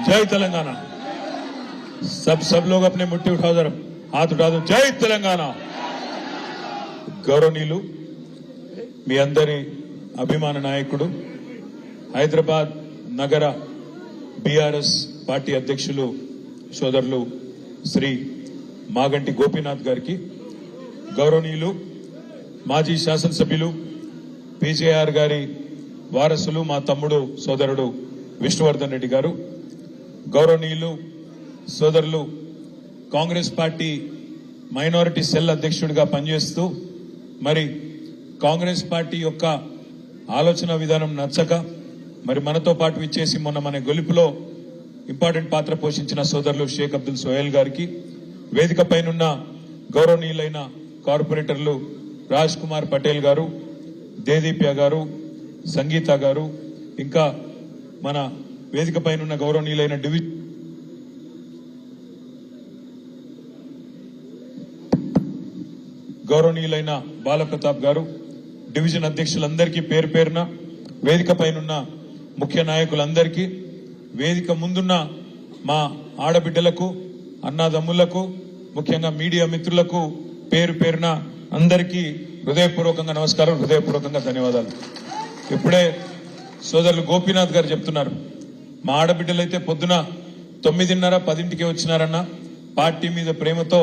जय तेलंगाना। सब लोग अपने मुट्ठी उठाओ, जरा हाथ उठा दो। जय तेलंगाना। गौरवनीयुलु మీ అందరి అభిమాన నాయకుడు హైదరాబాద్ నగర బీఆర్ఎస్ పార్టీ అధ్యక్షులు సోదరులు శ్రీ మాగంటి గోపీనాథ్ గారికి, గౌరవనీయులు మాజీ శాసనసభ్యులు పీజేఆర్ గారి వారసులు మా తమ్ముడు సోదరుడు విష్ణువర్ధన్ రెడ్డి గారు, గౌరవనీయులు సోదరులు కాంగ్రెస్ పార్టీ మైనారిటీ సెల్ అధ్యక్షుడిగా పనిచేస్తూ మరి కాంగ్రెస్ పార్టీ యొక్క ఆలోచన విధానం నచ్చక మరి మనతో పాటు ఇచ్చేసి మొన్న మన గెలుపులో ఇంపార్టెంట్ పాత్ర పోషించిన సోదరులు షేక్ అబ్దుల్ సోహెల్ గారికి, వేదిక పైనున్న గౌరవనీయులైన కార్పొరేటర్లు రాజ్ కుమార్ పటేల్ గారు, దేదీప్య గారు, సంగీత గారు, ఇంకా మన వేదిక పైనున్న గౌరవనీయులైన గౌరవనీయులైన బాలప్రతాప్ గారు, డివిజన్ అధ్యక్షులందరికీ పేరు పేరున, వేదిక పైనున్న ముఖ్య నాయకులందరికీ, వేదిక ముందున్న మా ఆడబిడ్డలకు, అన్నాదమ్ములకు, ముఖ్యంగా మీడియా మిత్రులకు పేరు పేరున అందరికీ హృదయపూర్వకంగా నమస్కారం, హృదయపూర్వకంగా ధన్యవాదాలు. ఇప్పుడే సోదరులు గోపీనాథ్ గారు చెప్తున్నారు, మా ఆడబిడ్డలైతే పొద్దున 9:30, 10ంటికే వచ్చినారన్న, పార్టీ మీద ప్రేమతో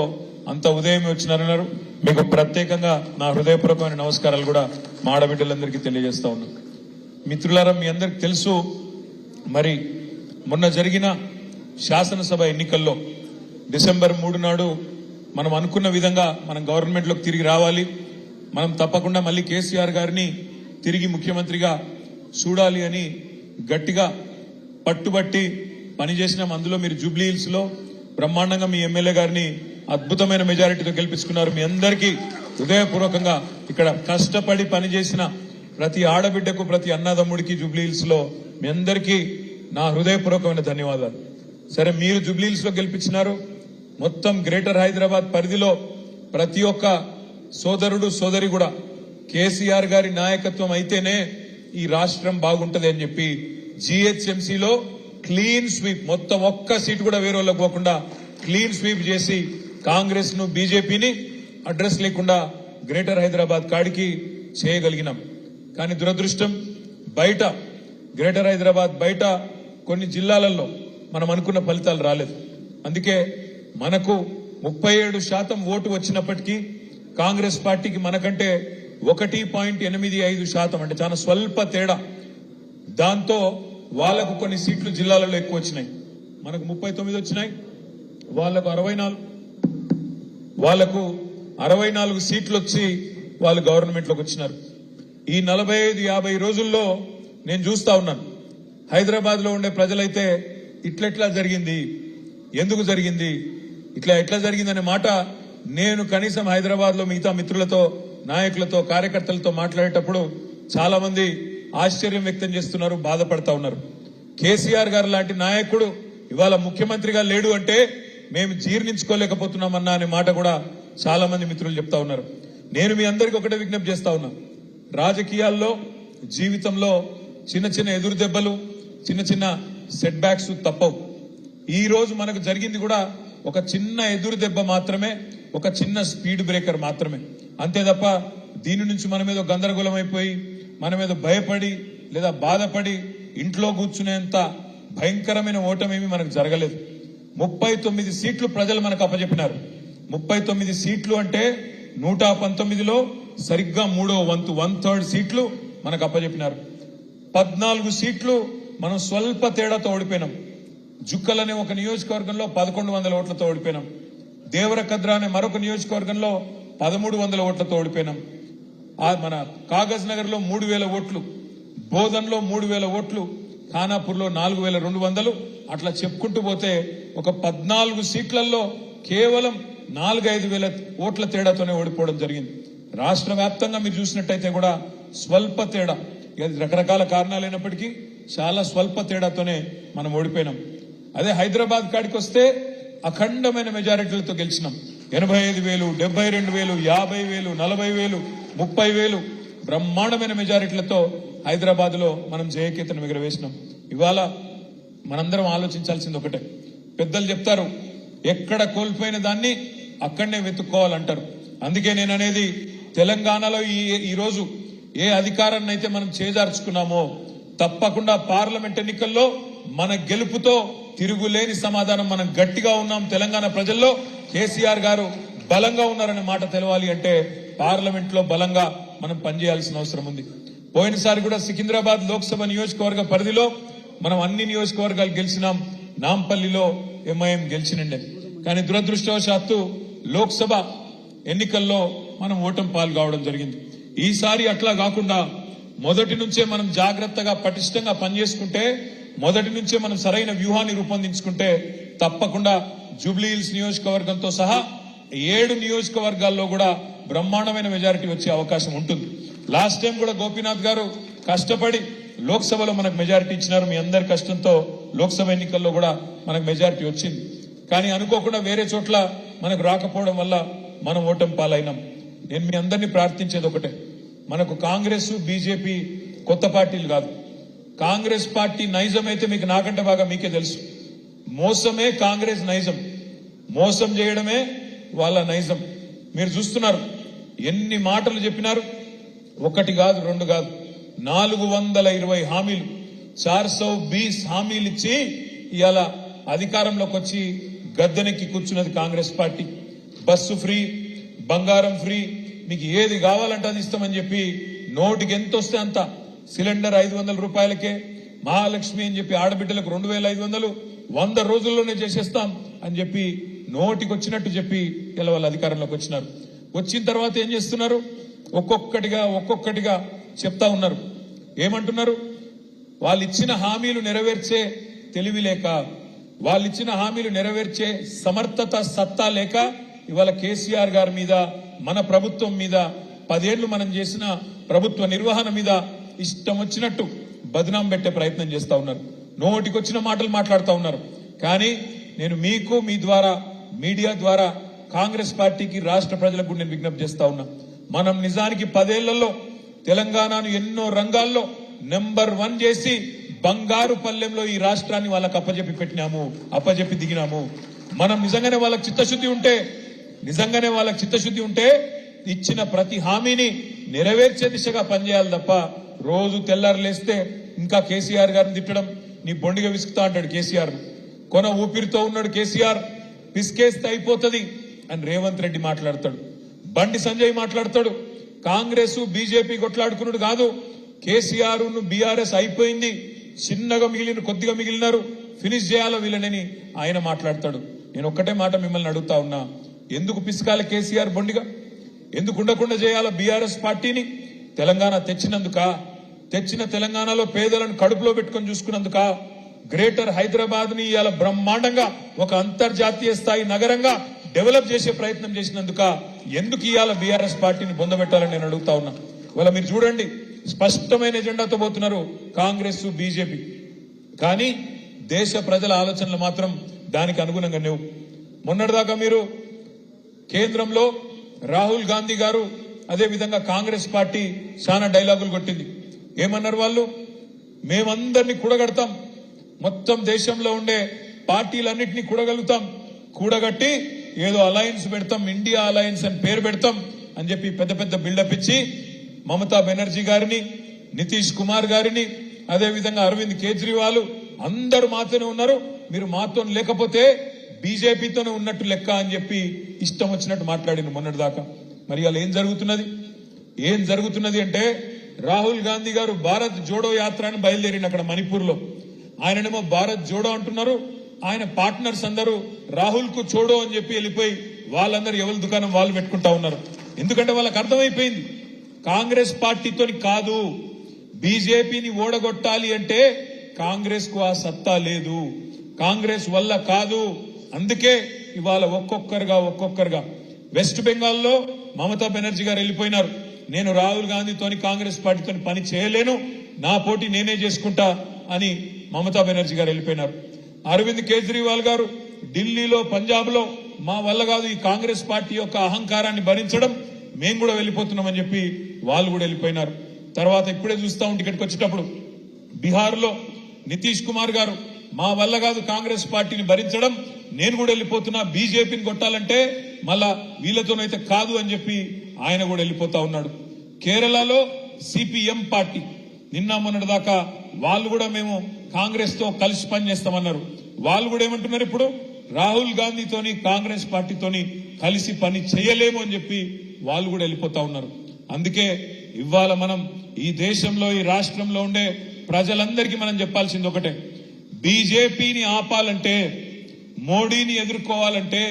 అంత ఉదయం వచ్చినారన్నారు. మీకు ప్రత్యేకంగా నా హృదయపూర్వకమైన నమస్కారాలు కూడా మా ఆడబిడ్డలందరికీ తెలియజేస్తా ఉన్నాను. మిత్రులారా, మీ అందరికి తెలుసు, మరి మొన్న జరిగిన శాసనసభ ఎన్నికల్లో డిసెంబర్ 3 నాడు మనం అనుకున్న విధంగా మనం గవర్నమెంట్లోకి తిరిగి రావాలి, మనం తప్పకుండా మళ్ళీ కేసీఆర్ గారిని తిరిగి ముఖ్యమంత్రిగా చూడాలి అని గట్టిగా పట్టుబట్టి పనిచేసినాం. అందులో మీరు జూబ్లీ హిల్స్ లో బ్రహ్మాండంగా మీ ఎమ్మెల్యే గారిని అద్భుతమైన మెజారిటీతో గెలిపించుకున్నారు. మీ అందరికీ హృదయపూర్వకంగా ఇక్కడ కష్టపడి పనిచేసిన ప్రతి ఆడబిడ్డకు, ప్రతి అన్నదమ్ముడికి జూబ్లీ హిల్స్ లో మీ అందరికీ నా హృదయపూర్వకమైన ధన్యవాదాలు. సరే, మీరు జూబ్లీ హిల్స్ లో గెలిపించినారు. మొత్తం గ్రేటర్ హైదరాబాద్ పరిధిలో ప్రతి ఒక్క సోదరుడు సోదరి కూడా కేసీఆర్ గారి నాయకత్వం అయితేనే ఈ రాష్ట్రం బాగుంటది అని చెప్పి జీహెచ్ఎంసీలో క్లీన్ స్వీప్, మొత్తం ఒక్క సీటు కూడా వేరే వాళ్ళకి పోకుండా క్లీన్ స్వీప్ చేసి కాంగ్రెస్ ను, బీజేపీని అడ్రస్ లేకుండా గ్రేటర్ హైదరాబాద్ కాడికి చేయగలిగినాం. కానీ దురదృష్టం, బయట గ్రేటర్ హైదరాబాద్ బయట కొన్ని జిల్లాలలో మనం అనుకున్న ఫలితాలు రాలేదు. అందుకే మనకు 37% ఓటు వచ్చినప్పటికీ కాంగ్రెస్ పార్టీకి మనకంటే 1.85%, అంటే చాలా స్వల్ప తేడా. దాంతో వాళ్లకు కొన్ని సీట్లు జిల్లాలలో ఎక్కువ వచ్చినాయి. మనకు 39 వచ్చినాయి, వాళ్లకు 64 సీట్లు వచ్చి వాళ్ళు గవర్నమెంట్ లోకి వచ్చినారు. ఈ 45-50 రోజుల్లో నేను చూస్తా ఉన్నాను, హైదరాబాద్ లో ఉండే ప్రజలైతే ఇట్లెట్లా జరిగింది, ఎందుకు జరిగింది, ఎట్లా జరిగింది అనే మాట నేను కనీసం హైదరాబాద్ లో మిగతా మిత్రులతో, నాయకులతో, కార్యకర్తలతో మాట్లాడేటప్పుడు చాలా మంది ఆశ్చర్యం వ్యక్తం చేస్తున్నారు, బాధపడతా ఉన్నారు. కేసీఆర్ గారు లాంటి నాయకుడు ఇవాళ ముఖ్యమంత్రిగా లేడు అంటే మేము జీర్ణించుకోలేకపోతున్నామన్నా అనే మాట కూడా చాలా మంది మిత్రులు చెప్తా ఉన్నారు. నేను మీ అందరికీ ఒకటే విజ్ఞప్తి చేస్తా ఉన్నా, రాజకీయాల్లో, జీవితంలో చిన్న చిన్న ఎదురు దెబ్బలు, చిన్న చిన్న సెట్ బ్యాక్స్ తప్పవు. ఈ రోజు మనకు జరిగింది కూడా ఒక చిన్న ఎదురు దెబ్బ మాత్రమే, ఒక చిన్న స్పీడ్ బ్రేకర్ మాత్రమే. అంతే తప్ప దీని నుంచి మన మీద గందరగోళం అయిపోయి, మన మీద భయపడి లేదా బాధపడి ఇంట్లో కూర్చునేంత భయంకరమైన ఓటమేమి మనకు జరగలేదు. 39 సీట్లు ప్రజలు మనకు అప్పచెప్పినారు. 39 సీట్లు అంటే 119లో సరిగ్గా 3వ వంతు, 1/3 సీట్లు మనకు అప్పచెప్పినారు. 14 సీట్లు మనం స్వల్ప తేడాతో ఓడిపోయినాం. జుక్కలనే ఒక నియోజకవర్గంలో 1100 ఓట్లతో ఓడిపోయినాం. దేవరకద్ర అనే మరొక నియోజకవర్గంలో 1300 ఓట్లతో ఓడిపోయినాం. మన కాగజ్ నగర్ లో 3000 ఓట్లు, బోధన్లో 3000 ఓట్లు, ఖానాపూర్లో 4200, అట్లా చెప్పుకుంటూ పోతే ఒక 14 సీట్లలో కేవలం 4-5 వేల ఓట్ల తేడాతోనే ఓడిపోవడం జరిగింది. రాష్ట్ర వ్యాప్తంగా మీరు చూసినట్టయితే కూడా స్వల్ప తేడా, రకరకాల కారణాలైనప్పటికీ చాలా స్వల్ప తేడాతోనే మనం ఓడిపోయినాం. అదే హైదరాబాద్ కాడికి వస్తే అఖండమైన మెజారిటీలతో గెలిచినాం. 85,000, 72,000, 50,000, 40,000, 30,000 బ్రహ్మాండమైన మెజారిటీలతో హైదరాబాద్ లో మనం జయకేతనం ఎగరవేసినాం. ఇవాళ మనందరం ఆలోచించాల్సింది ఒకటే. పెద్దలు చెప్తారు, ఎక్కడ కోల్పోయిన దాన్ని అక్కడనే వెతుక్కోవాలంటారు. అందుకే నేను అనేది, తెలంగాణలో ఈరోజు ఏ అధికారాన్ని అయితే మనం చేజార్చుకున్నామో తప్పకుండా పార్లమెంట్ ఎన్నికల్లో మన గెలుపుతో తిరుగులేని సమాధానం. మనం గట్టిగా ఉన్నాం, తెలంగాణ ప్రజల్లో కేసీఆర్ గారు బలంగా ఉన్నారనే మాట తెలవాలి అంటే పార్లమెంట్ లో బలంగా మనం పనిచేయాల్సిన అవసరం ఉంది. పోయినసారి కూడా సికింద్రాబాద్ లోక్సభ నియోజకవర్గ పరిధిలో మనం అన్ని నియోజకవర్గాలు గెలిచినాం. నాంపల్లిలో ఎంఐఎం గెలిచినండే. కానీ దురదృష్టవశాత్తు లోక్సభ ఎన్నికల్లో మనం ఓటమి పాలు కావడం జరిగింది. ఈసారి అట్లా కాకుండా మొదటి నుంచే మనం జాగ్రత్తగా పటిష్టంగా పనిచేసుకుంటే, మొదటి నుంచే మనం సరైన వ్యూహాన్ని రూపొందించుకుంటే తప్పకుండా జూబ్లీహిల్స్ నియోజకవర్గంతో సహా 7 నియోజకవర్గాల్లో కూడా బ్రహ్మాండమైన మెజారిటీ వచ్చే అవకాశం ఉంటుంది. లాస్ట్ టైం కూడా గోపీనాథ్ గారు కష్టపడి లోక్సభలో మనకు మెజారిటీ ఇచ్చినారు. మీ అందరి కష్టంతో లోక్సభ ఎన్నికల్లో కూడా మనకు మెజారిటీ వచ్చింది. కానీ అనుకోకుండా వేరే చోట్ల మనకు రాకపోవడం వల్ల మనం ఓటమి పాలైనాం. నేను మీ అందరినీ ప్రార్థించేది ఒకటే, మనకు కాంగ్రెస్ బీజేపీ కొత్త పార్టీలు కాదు. కాంగ్రెస్ పార్టీ నైజం అయితే మీకు నాకంటే బాగా మీకే తెలుసు. మోసమే కాంగ్రెస్ నైజం, మోసం చేయడమే వాళ్ళ నైజం. మీరు చూస్తున్నారు ఎన్ని మాటలు చెప్పినారు. 1 కాదు 2 కాదు, 420 హామీలు, 420 హామీలు ఇచ్చి ఇవాళ అధికారంలోకి వచ్చి గద్దెనెక్కి కూర్చున్నది కాంగ్రెస్ పార్టీ. బస్సు ఫ్రీ, బంగారం ఫ్రీ, మీకు ఏది కావాలంటే అది ఇస్తామని చెప్పి నోటికి ఎంత వస్తే అంత, సిలిండర్ 500 రూపాయలకే, మహాలక్ష్మి అని చెప్పి ఆడబిడ్డలకు 2500, 100 రోజుల్లోనే చేసేస్తాం అని చెప్పి నోటికి వచ్చినట్టు చెప్పి ఇలా వాళ్ళు అధికారంలోకి వచ్చినారు. వచ్చిన తర్వాత ఏం చేస్తున్నారు? ఒక్కొక్కటిగా చెప్తా ఉన్నారు. ఏమంటున్నారు? వాళ్ళు ఇచ్చిన హామీలు నెరవేర్చే తెలివి లేక, వాళ్ళు ఇచ్చిన హామీలు నెరవేర్చే సమర్థత సత్తా లేక ఇవాళ కేసీఆర్ గారి మీద, మన ప్రభుత్వం మీద, 10 ఏళ్లు మనం చేసిన ప్రభుత్వ నిర్వహణ మీద ఇష్టం వచ్చినట్టు బదనాం పెట్టే ప్రయత్నం చేస్తా ఉన్నారు. నోటికొచ్చిన మాటలు మాట్లాడుతూ ఉన్నారు. కానీ నేను మీకు, మీ ద్వారా, మీడియా ద్వారా కాంగ్రెస్ పార్టీకి, రాష్ట్ర ప్రజలకు నేను విజ్ఞప్తి చేస్తా ఉన్నా. మనం నిజానికి 10 ఏళ్లలో తెలంగాణను ఎన్నో రంగాల్లో నెంబర్ 1 చేసి బంగారు పల్లెంలో ఈ రాష్ట్రాన్ని వాళ్ళకి అప్పజెప్పి దిగినాము. మనం నిజంగానే వాళ్ళకి చిత్తశుద్ధి ఉంటే ఇచ్చిన ప్రతి హామీని నెరవేర్చే దిశగా పనిచేయాలి తప్ప రోజు తెల్లారులేస్తే ఇంకా కేసీఆర్ గారిని తిట్టడం, నీ బొండిగా విసుకుతా అంటాడు కేసీఆర్. కొన ఊపిరితో ఉన్నాడు కేసీఆర్, పిసికేస్తే అయిపోతుంది అని రేవంత్ రెడ్డి మాట్లాడతాడు. బండి సంజయ్ మాట్లాడతాడు. కాంగ్రెస్ బీజేపీ కొట్లాడుకున్నాడు కాదు, కేసీఆర్ బీఆర్ఎస్ అయిపోయింది, చిన్నగా కొద్దిగా మిగిలినారు, ఫినిష్ చేయాలో వీళ్ళని ఆయన మాట్లాడతాడు. నేను ఒక్కటే మాట మిమ్మల్ని అడుగుతా ఉన్నా, ఎందుకు పిసకాలి కేసీఆర్ బొండిగా? ఎందుకు ఉండకుండా చేయాలా బీఆర్ఎస్ పార్టీని? తెలంగాణ తెచ్చిన తెలంగాణలో పేదలను కడుపులో పెట్టుకొని చూసుకున్నందుక, గ్రేటర్ హైదరాబాద్ ని ఇవాళ బ్రహ్మాండంగా ఒక అంతర్జాతీయ స్థాయి నగరంగా డెవలప్ చేసే ప్రయత్నం చేసినందుక ఎందుకు ఇవాళ బీఆర్ఎస్ పార్టీని బొందబెట్టాలని నేను అడుగుతా ఉన్నా. ఇవాళ మీరు చూడండి, స్పష్టమైన ఎజెండాతో పోతున్నారు కాంగ్రెస్ బీజేపీ. కానీ దేశ ప్రజల ఆలోచనలు మాత్రం దానికి అనుగుణంగా లేవు. మొన్నటిదాకా మీరు కేంద్రంలో రాహుల్ గాంధీ గారు, అదే విధంగా కాంగ్రెస్ పార్టీ చాలా డైలాగులు కొట్టింది. ఏమన్నారు వాళ్ళు? మేమందరినీ కూడగడతాం, మొత్తం దేశంలో ఉండే పార్టీలన్నింటినీ కూడగట్టి ఏదో అలయన్స్ పెడతాం, ఇండియా అలయన్స్ అని పేరు పెడతాం అని చెప్పి పెద్ద బిల్డప్ ఇచ్చి మమతా బెనర్జీ గారిని, నితీష్ కుమార్ గారిని, అదే విధంగా అరవింద్ కేజ్రీవాల్ అందరూ మాతోనే ఉన్నారు, మీరు మాతో లేకపోతే బీజేపీతోనే ఉన్నట్టు లెక్క అని చెప్పి ఇష్టం వచ్చినట్టు మాట్లాడింది మొన్నటిదాకా. మరి అలా ఏం జరుగుతున్నది అంటే, రాహుల్ గాంధీ గారు భారత్ జోడో యాత్ర అని బయలుదేరిన అక్కడ మణిపూర్ లో. ఆయననేమో భారత్ జోడో అంటున్నారు, ఆయన పార్ట్నర్స్ అందరూ రాహుల్ కు చోడో అని చెప్పి వెళ్ళిపోయి వాళ్ళందరూ ఎవరి దుకాణం వాళ్ళు పెట్టుకుంటా ఉన్నారు. ఎందుకంటే వాళ్ళకి అర్థమైపోయింది, కాంగ్రెస్ పార్టీతో కాదు, బీజేపీని ఓడగొట్టాలి అంటే కాంగ్రెస్ కు ఆ సత్తా లేదు, కాంగ్రెస్ వల్ల కాదు. అందుకే ఇవాళ ఒక్కొక్కరుగా వెస్ట్ బెంగాల్లో మమతా బెనర్జీ గారు వెళ్ళిపోయినారు. నేను రాహుల్ గాంధీతోని, కాంగ్రెస్ పార్టీతో పని చేయలేను, నా పోటీ నేనే చేసుకుంటా అని మమతా బెనర్జీ గారు వెళ్ళిపోయినారు. అరవింద్ కేజ్రీవాల్ గారు ఢిల్లీలో, పంజాబ్ లో మా వల్ల కాదు ఈ కాంగ్రెస్ పార్టీ యొక్క అహంకారాన్ని భరించడం, మేము కూడా వెళ్ళిపోతున్నామని చెప్పి వాళ్ళు కూడా వెళ్ళిపోయినారు. తర్వాత ఇప్పుడే చూస్తా ఉంటే ఇక్కడికి వచ్చేటప్పుడు బీహార్ లో నితీష్ కుమార్ గారు మా వల్ల కాదు కాంగ్రెస్ పార్టీని భరించడం, నేను కూడా వెళ్ళిపోతున్నా, బీజేపీని కొట్టాలంటే మళ్ళా వీళ్ళతోనైతే కాదు అని చెప్పి ఆయన కూడా వెళ్ళిపోతా ఉన్నాడు. కేరళలో సిపిఎం పార్టీ నిన్న మొన్నటి దాకా వాళ్ళు కూడా మేము కాంగ్రెస్ తో కలిసి పనిచేస్తామన్నారు. వాళ్ళు కూడా ఏమంటున్నారు, ఇప్పుడు రాహుల్ గాంధీతోని కాంగ్రెస్ పార్టీతోని కలిసి పని చేయలేము అని చెప్పి వాళ్ళు కూడా వెళ్ళిపోతా ఉన్నారు. అందుకే ఇవాళ మనం ఈ దేశంలో ఈ రాష్ట్రంలో ఉండే ప్రజలందరికీ మనం చెప్పాల్సింది ఒకటే, బీజేపీని ఆపాలంటే, మోడీని ఎదుర్కోవాలంటే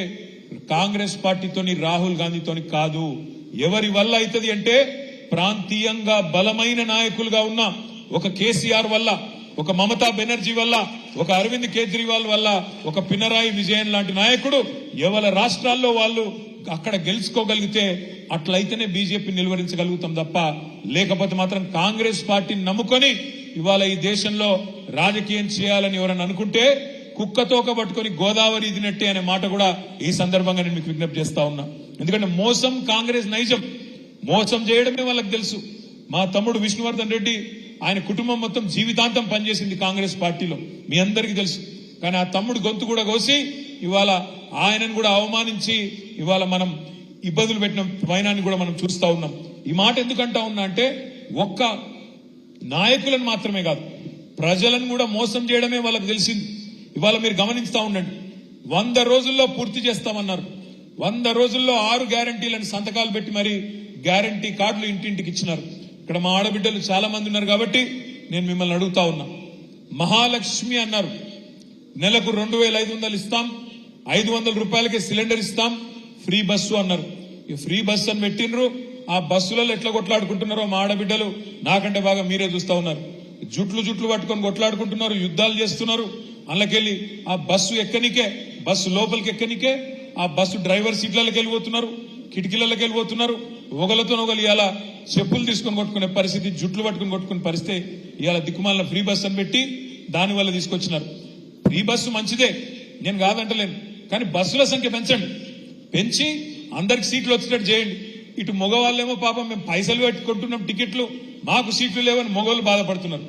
కాంగ్రెస్ పార్టీతోని రాహుల్ గాంధీతోని కాదు. ఎవరి వల్ల అవుతుంది అంటే ప్రాంతీయంగా బలమైన నాయకులుగా ఉన్న ఒక కేసీఆర్ వల్ల, ఒక మమతా బెనర్జీ వల్ల, ఒక అరవింద్ కేజ్రీవాల్ వల్ల, ఒక పినరాయి విజయన్ లాంటి నాయకుడు ఎవరి రాష్ట్రాల్లో వాళ్ళు అక్కడ గెలుచుకోగలిగితే అట్లయితేనే బీజేపీ నిలువరించగలుగుతాం తప్ప, లేకపోతే మాత్రం కాంగ్రెస్ పార్టీని నమ్ముకొని ఇవాళ ఈ దేశంలో రాజకీయం చేయాలని ఎవరన్నా అనుకుంటే కుక్కతోక పట్టుకొని గోదావరి ఇదినట్టే అనే మాట కూడా ఈ సందర్భంగా నేను మీకు విజ్ఞప్తి చేస్తా ఉన్నా. ఎందుకంటే మోసం కాంగ్రెస్ నైజం, మోసం చేయడమే వాళ్ళకి తెలుసు. మా తమ్ముడు విష్ణువర్ధన్ రెడ్డి ఆయన కుటుంబం మొత్తం జీవితాంతం పనిచేసింది కాంగ్రెస్ పార్టీలో, మీ అందరికీ తెలుసు. కానీ ఆ తమ్ముడు గొంతు కూడా కోసి ఇవాళ ఆయనను కూడా అవమానించి ఇవాళ మనం ఇబ్బందులు పెట్టిన వైనాన్ని కూడా మనం చూస్తా ఉన్నాం. ఈ మాట ఎందుకంటా ఉన్నా అంటే ఒక్క నాయకులను మాత్రమే కాదు, ప్రజలను కూడా మోసం చేయడమే వాళ్ళకి తెలిసింది. ఇవాళ మీరు గమనిస్తా ఉండండి, 100 రోజుల్లో పూర్తి చేస్తామన్నారు. 100 రోజుల్లో 6 గ్యారంటీలను సంతకాలు పెట్టి మరి గ్యారంటీ కార్డులు ఇంటింటికి ఇచ్చినారు. ఇక్కడ మా ఆడబిడ్డలు చాలా మంది ఉన్నారు కాబట్టి నేను మిమ్మల్ని అడుగుతా ఉన్నా, మహాలక్ష్మి అన్నారు, నెలకు 2500 ఇస్తాం, 500 రూపాయలకే సిలిండర్ ఇస్తాం, ఫ్రీ బస్సు అన్నారు. ఈ ఫ్రీ బస్సు అని పెట్టినరు, ఆ బస్సులలో ఎట్లా కొట్లాడుకుంటున్నారో మా ఆడబిడ్డలు నాకంటే బాగా మీరే చూస్తా ఉన్నారు. జుట్లు పట్టుకొని కొట్లాడుకుంటున్నారు, యుద్ధాలు చేస్తున్నారు. అందులోకెళ్ళి ఆ బస్సు ఎక్కనికే, బస్సు లోపలికి ఎక్కనికే ఆ బస్సు డ్రైవర్ సీట్లకి వెళ్ళిపోతున్నారు, కిటికీలకి వెళ్ళిపోతున్నారు. ఒకలతో ఒకరు ఇవాళ చెప్పులు తీసుకొని కొట్టుకునే పరిస్థితి, జుట్లు పట్టుకుని కొట్టుకునే పరిస్థితి. ఇవాళ దిక్కుమాల ఫ్రీ బస్ అని పెట్టి దాని వల్ల తీసుకొచ్చినారు. ఫ్రీ బస్సు మంచిదే, నేను కాదంటలేను, కానీ బస్సుల సంఖ్య పెంచండి, పెంచి అందరికి సీట్లు వచ్చేటట్టు చేయండి. ఇటు మగవాళ్ళేమో పాపం మేము పైసలు పెట్టుకుంటున్నాం టికెట్లు, మాకు సీట్లు లేవని మగవాళ్ళు బాధపడుతున్నారు.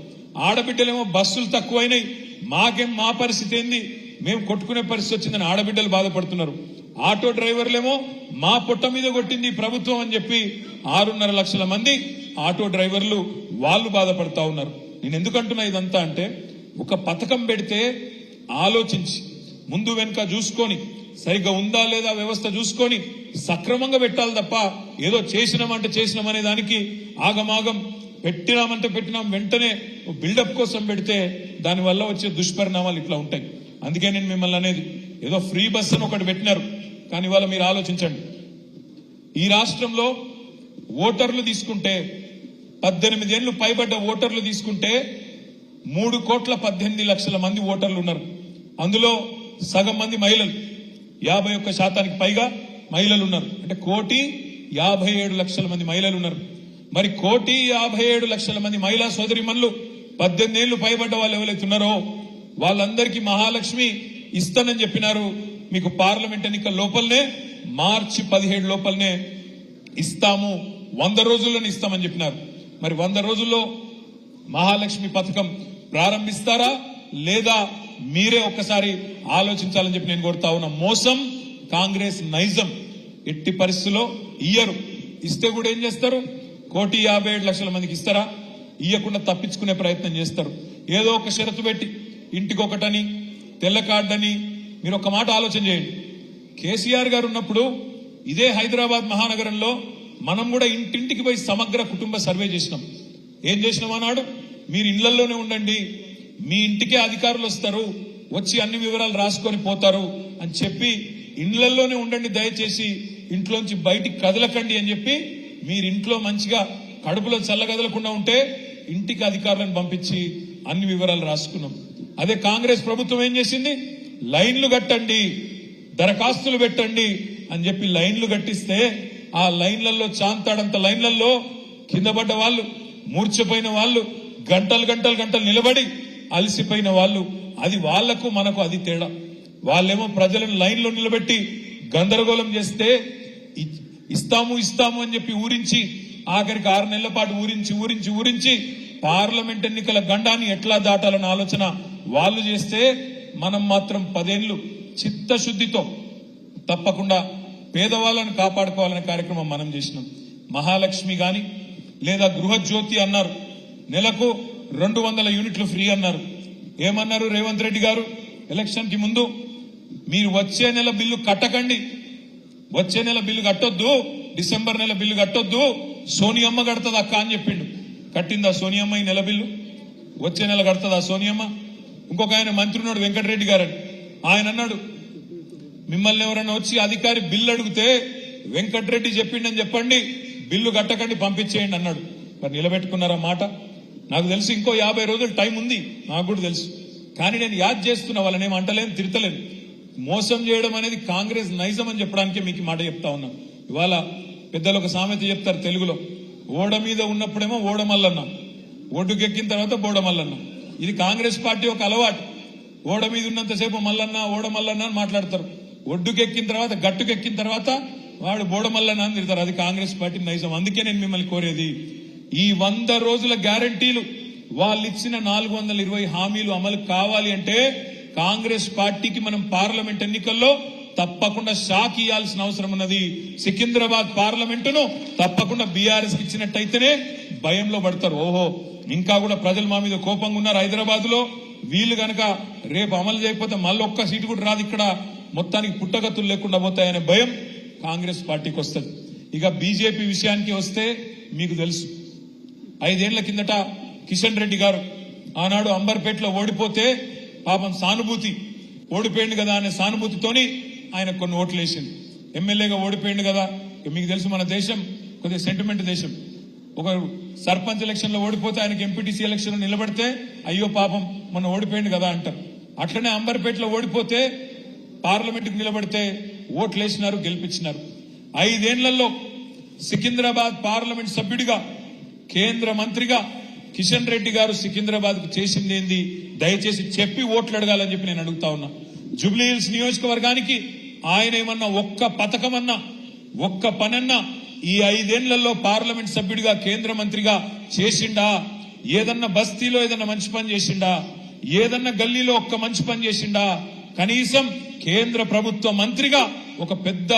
ఆడబిడ్డలేమో బస్సులు తక్కువైనాయి, మాకేం మా పరిస్థితి ఏంది, మేము కొట్టుకునే పరిస్థితి వచ్చిందని ఆడబిడ్డలు బాధపడుతున్నారు. ఆటో డ్రైవర్లేమో మా పొట్ట మీద కొట్టింది ప్రభుత్వం అని చెప్పి 6.5 లక్షల మంది ఆటో డ్రైవర్లు వాళ్ళు బాధపడతా ఉన్నారు. నేను ఎందుకంటున్నా ఇదంతా అంటే, ఒక పథకం పెడితే ఆలోచించి ముందు వెనుక చూసుకొని సరిగ్గా ఉందా లేదా వ్యవస్థ చూసుకొని సక్రమంగా పెట్టాలి తప్ప ఏదో చేసినామంటే చేసినామనే దానికి ఆగమాగం పెట్టినామంటే పెట్టినాం వెంటనే బిల్డప్ కోసం పెడితే దానివల్ల వచ్చే దుష్పరిణామాలు ఇట్లా ఉంటాయి. అందుకే నేను మిమ్మల్ని అనేది, ఏదో ఫ్రీ బస్ అని ఒకటి పెట్టినారు, కానీ ఇవాళ మీరు ఆలోచించండి, ఈ రాష్ట్రంలో ఓటర్లు తీసుకుంటే 18 ఏళ్లు పైబడ్డ ఓటర్లు తీసుకుంటే 3,18 లక్షల మంది ఓటర్లు ఉన్నారు. అందులో సగం మంది మహిళలు, 51% పైగా మహిళలు ఉన్నారు. అంటే 1,57 లక్షల మంది మహిళలు ఉన్నారు. మరి 1,57 లక్షల మంది మహిళా సోదరిమణులు 18 ఏళ్లు పైబడ్డ వాళ్ళు ఎవరైతే ఉన్నారో వాళ్ళందరికీ మహాలక్ష్మి ఇస్తానని చెప్పినారు. మీకు పార్లమెంట్ ఎన్నికల లోపలనే మార్చి 17 లోపలనే ఇస్తాము, 100 రోజుల్లోనే ఇస్తామని చెప్పినారు. మరి 100 రోజుల్లో మహాలక్ష్మి పథకం ప్రారంభిస్తారా లేదా మీరే ఒక్కసారి ఆలోచించాలని చెప్పి నేను కోరుతా ఉన్నా. మోసం కాంగ్రెస్ నైజం, ఎట్టి పరిస్థితుల్లో ఇయ్యరు. ఇస్తే కూడా ఏం చేస్తారు, 1,57 లక్షల మందికి ఇస్తారా, ఇయ్యకుండా తప్పించుకునే ప్రయత్నం చేస్తారు. ఏదో ఒక షరతు పెట్టి ఇంటికి ఒకటని, తెల్ల కార్డని. మీరు ఒక మాట ఆలోచన చేయండి, కేసీఆర్ గారు ఉన్నప్పుడు ఇదే హైదరాబాద్ మహానగరంలో మనం కూడా ఇంటింటికి పోయి సమగ్ర కుటుంబ సర్వే చేసినాం. ఏం చేసినాం అన్నాడు, మీరు ఇళ్లలోనే ఉండండి, మీ ఇంటికే అధికారులు వస్తారు, వచ్చి అన్ని వివరాలు రాసుకొని పోతారు అని చెప్పి ఇళ్లలోనే ఉండండి, దయచేసి ఇంట్లోంచి బయటికి కదలకండి అని చెప్పి మీరు ఇంట్లో మంచిగా కడుపులో చల్లగదలకుండా ఉంటే ఇంటికి అధికారులను పంపించి అన్ని వివరాలు రాసుకున్నాం. అదే కాంగ్రెస్ ప్రభుత్వం ఏం చేసింది, లైన్లు కట్టండి, దరఖాస్తులు పెట్టండి అని చెప్పి లైన్లు కట్టిస్తే ఆ లైన్లలో చాంతాడంత లైన్లలో కింద పడ్డ వాళ్ళు, మూర్ఛపోయిన వాళ్ళు, గంటలు నిలబడి అలసిపోయిన వాళ్ళు. అది వాళ్లకు మనకు అది తేడా. వాళ్ళేమో ప్రజలను లైన్లో నిలబెట్టి గందరగోళం చేస్తే ఇస్తాము అని చెప్పి ఊరించి ఆఖరికి 6 నెలల పాటు ఊరించి పార్లమెంట్ ఎన్నికల గండాన్ని ఎట్లా దాటాలన్న ఆలోచన వాళ్ళు చేస్తే మనం మాత్రం 10 ఏళ్లు చిత్తశుద్ధితో తప్పకుండా పేదవాళ్ళని కాపాడుకోవాలనే కార్యక్రమం మనం చేసినాం. మహాలక్ష్మి గాని లేదా గృహజ్యోతి అన్నారు, నెలకు 200 యూనిట్లు ఫ్రీ అన్నారు. ఏమన్నారు రేవంత్ రెడ్డి గారు ఎలక్షన్ కి ముందు? మీరు వచ్చే నెల బిల్లు కట్టకండి, వచ్చే నెల బిల్లు కట్టొద్దు, డిసెంబర్ నెల బిల్లు కట్టొద్దు, సోనియమ్మ కడుతుంది అక్క అని చెప్పిండు. కట్టిందా సోనియమ్మ ఈ నెల బిల్లు? వచ్చే నెల కడుతుందా సోనియమ్మ? ఇంకొక ఆయన మంత్రి ఉన్నాడు వెంకటరెడ్డి గారని, ఆయన అన్నాడు మిమ్మల్ని ఎవరైనా వచ్చి అధికారి బిల్లు అడిగితే వెంకటరెడ్డి చెప్పిండని చెప్పండి, బిల్లు కట్టకండి పంపించేయండి అన్నాడు. మరి నిలబెట్టుకున్నారా మాట? నాకు తెలుసు ఇంకో 50 రోజులు టైం ఉంది, నాకు కూడా తెలుసు. కానీ నేను యాద్ చేస్తున్నా, వాళ్ళని ఏం అంటలేను, తిడతలేను. మోసం చేయడం అనేది కాంగ్రెస్ నైజం అని చెప్పడానికే మీకు మాట చెప్తా ఉన్నా. ఇవాళ పెద్దలు ఒక సామెత చెప్తారు తెలుగులో, ఓడ మీద ఉన్నప్పుడేమో ఓడమల్లన్న, ఒడ్డుకెక్కిన తర్వాత బోడమల్లన్న. ఇది కాంగ్రెస్ పార్టీ ఒక అలవాటు. ఓడ మీద ఉన్నంతసేపు మల్లన్న ఓడమల్లన్న అని మాట్లాడతారు, ఒడ్డుకెక్కిన తర్వాత గట్టుకెక్కిన తర్వాత వాడు బోడమల్లన్న అని తిడతారు. అది కాంగ్రెస్ పార్టీ నైజం. అందుకే నేను మిమ్మల్ని కోరేది, ఈ 100 రోజుల గ్యారంటీలు, వాళ్ళు ఇచ్చిన 420 హామీలు అమలు కావాలి అంటే కాంగ్రెస్ పార్టీకి మనం పార్లమెంట్ ఎన్నికల్లో తప్పకుండా షాక్ ఇవ్వాల్సిన అవసరం ఉన్నది. సికింద్రాబాద్ పార్లమెంటును తప్పకుండా బీఆర్ఎస్ కి ఇచ్చినట్టయితేనే భయంలో పడతారు. ఓహో, ఇంకా కూడా ప్రజలు మా మీద కోపంగా ఉన్నారు హైదరాబాద్ లో, వీళ్ళు గనక రేపు అమలు చేయకపోతే మళ్ళీ ఒక్క సీటు కూడా రాదు, ఇక్కడ మొత్తానికి పుట్టగతులు లేకుండా పోతాయనే భయం కాంగ్రెస్ పార్టీకి వస్తుంది. ఇక బీజేపీ విషయానికి వస్తే మీకు తెలుసు, 5 ఏళ్ల కిందట కిషన్ రెడ్డి గారు ఆనాడు అంబర్పేటలో ఓడిపోతే పాపం సానుభూతి, ఓడిపోయింది కదా అనే సానుభూతితోని ఆయన కొన్ని ఓట్లు వేసింది. ఎమ్మెల్యేగా ఓడిపోయింది కదా, మీకు తెలుసు మన దేశం కొద్దిగా సెంటిమెంట్ దేశం. ఒక సర్పంచ్ ఎలక్షన్ లో ఓడిపోతే ఆయనకి ఎంపీటీసీ ఎలక్షన్ లో నిలబడితే అయ్యో పాపం మొన్న ఓడిపోయింది కదా అంటారు. అట్లనే అంబర్పేటలో ఓడిపోతే పార్లమెంట్ కు నిలబడితే ఓట్లు వేసినారు, గెలిపించినారు. 5 ఏళ్లలో సికింద్రాబాద్ పార్లమెంట్ సభ్యుడిగా, కేంద్ర మంత్రిగా కిషన్ రెడ్డి గారు సికింద్రాబాద్ కు చేసింది ఏంది దయచేసి చెప్పి ఓట్లు అడగాలని చెప్పి నేను అడుగుతా ఉన్నా. జూబ్లీ హిల్స్ నియోజకవర్గానికి ఆయన ఏమన్నా ఒక్క పథకమన్నా, ఒక్క పనన్నా ఈ 5 ఏళ్లలో పార్లమెంట్ సభ్యుడిగా, కేంద్ర మంత్రిగా చేసిండా? ఏదన్నా బస్తీలో ఏదన్నా మంచి పని చేసిండా? ఏదన్నా గల్లీలో ఒక్క మంచి పని చేసిండా? కనీసం కేంద్ర ప్రభుత్వ మంత్రిగా ఒక పెద్ద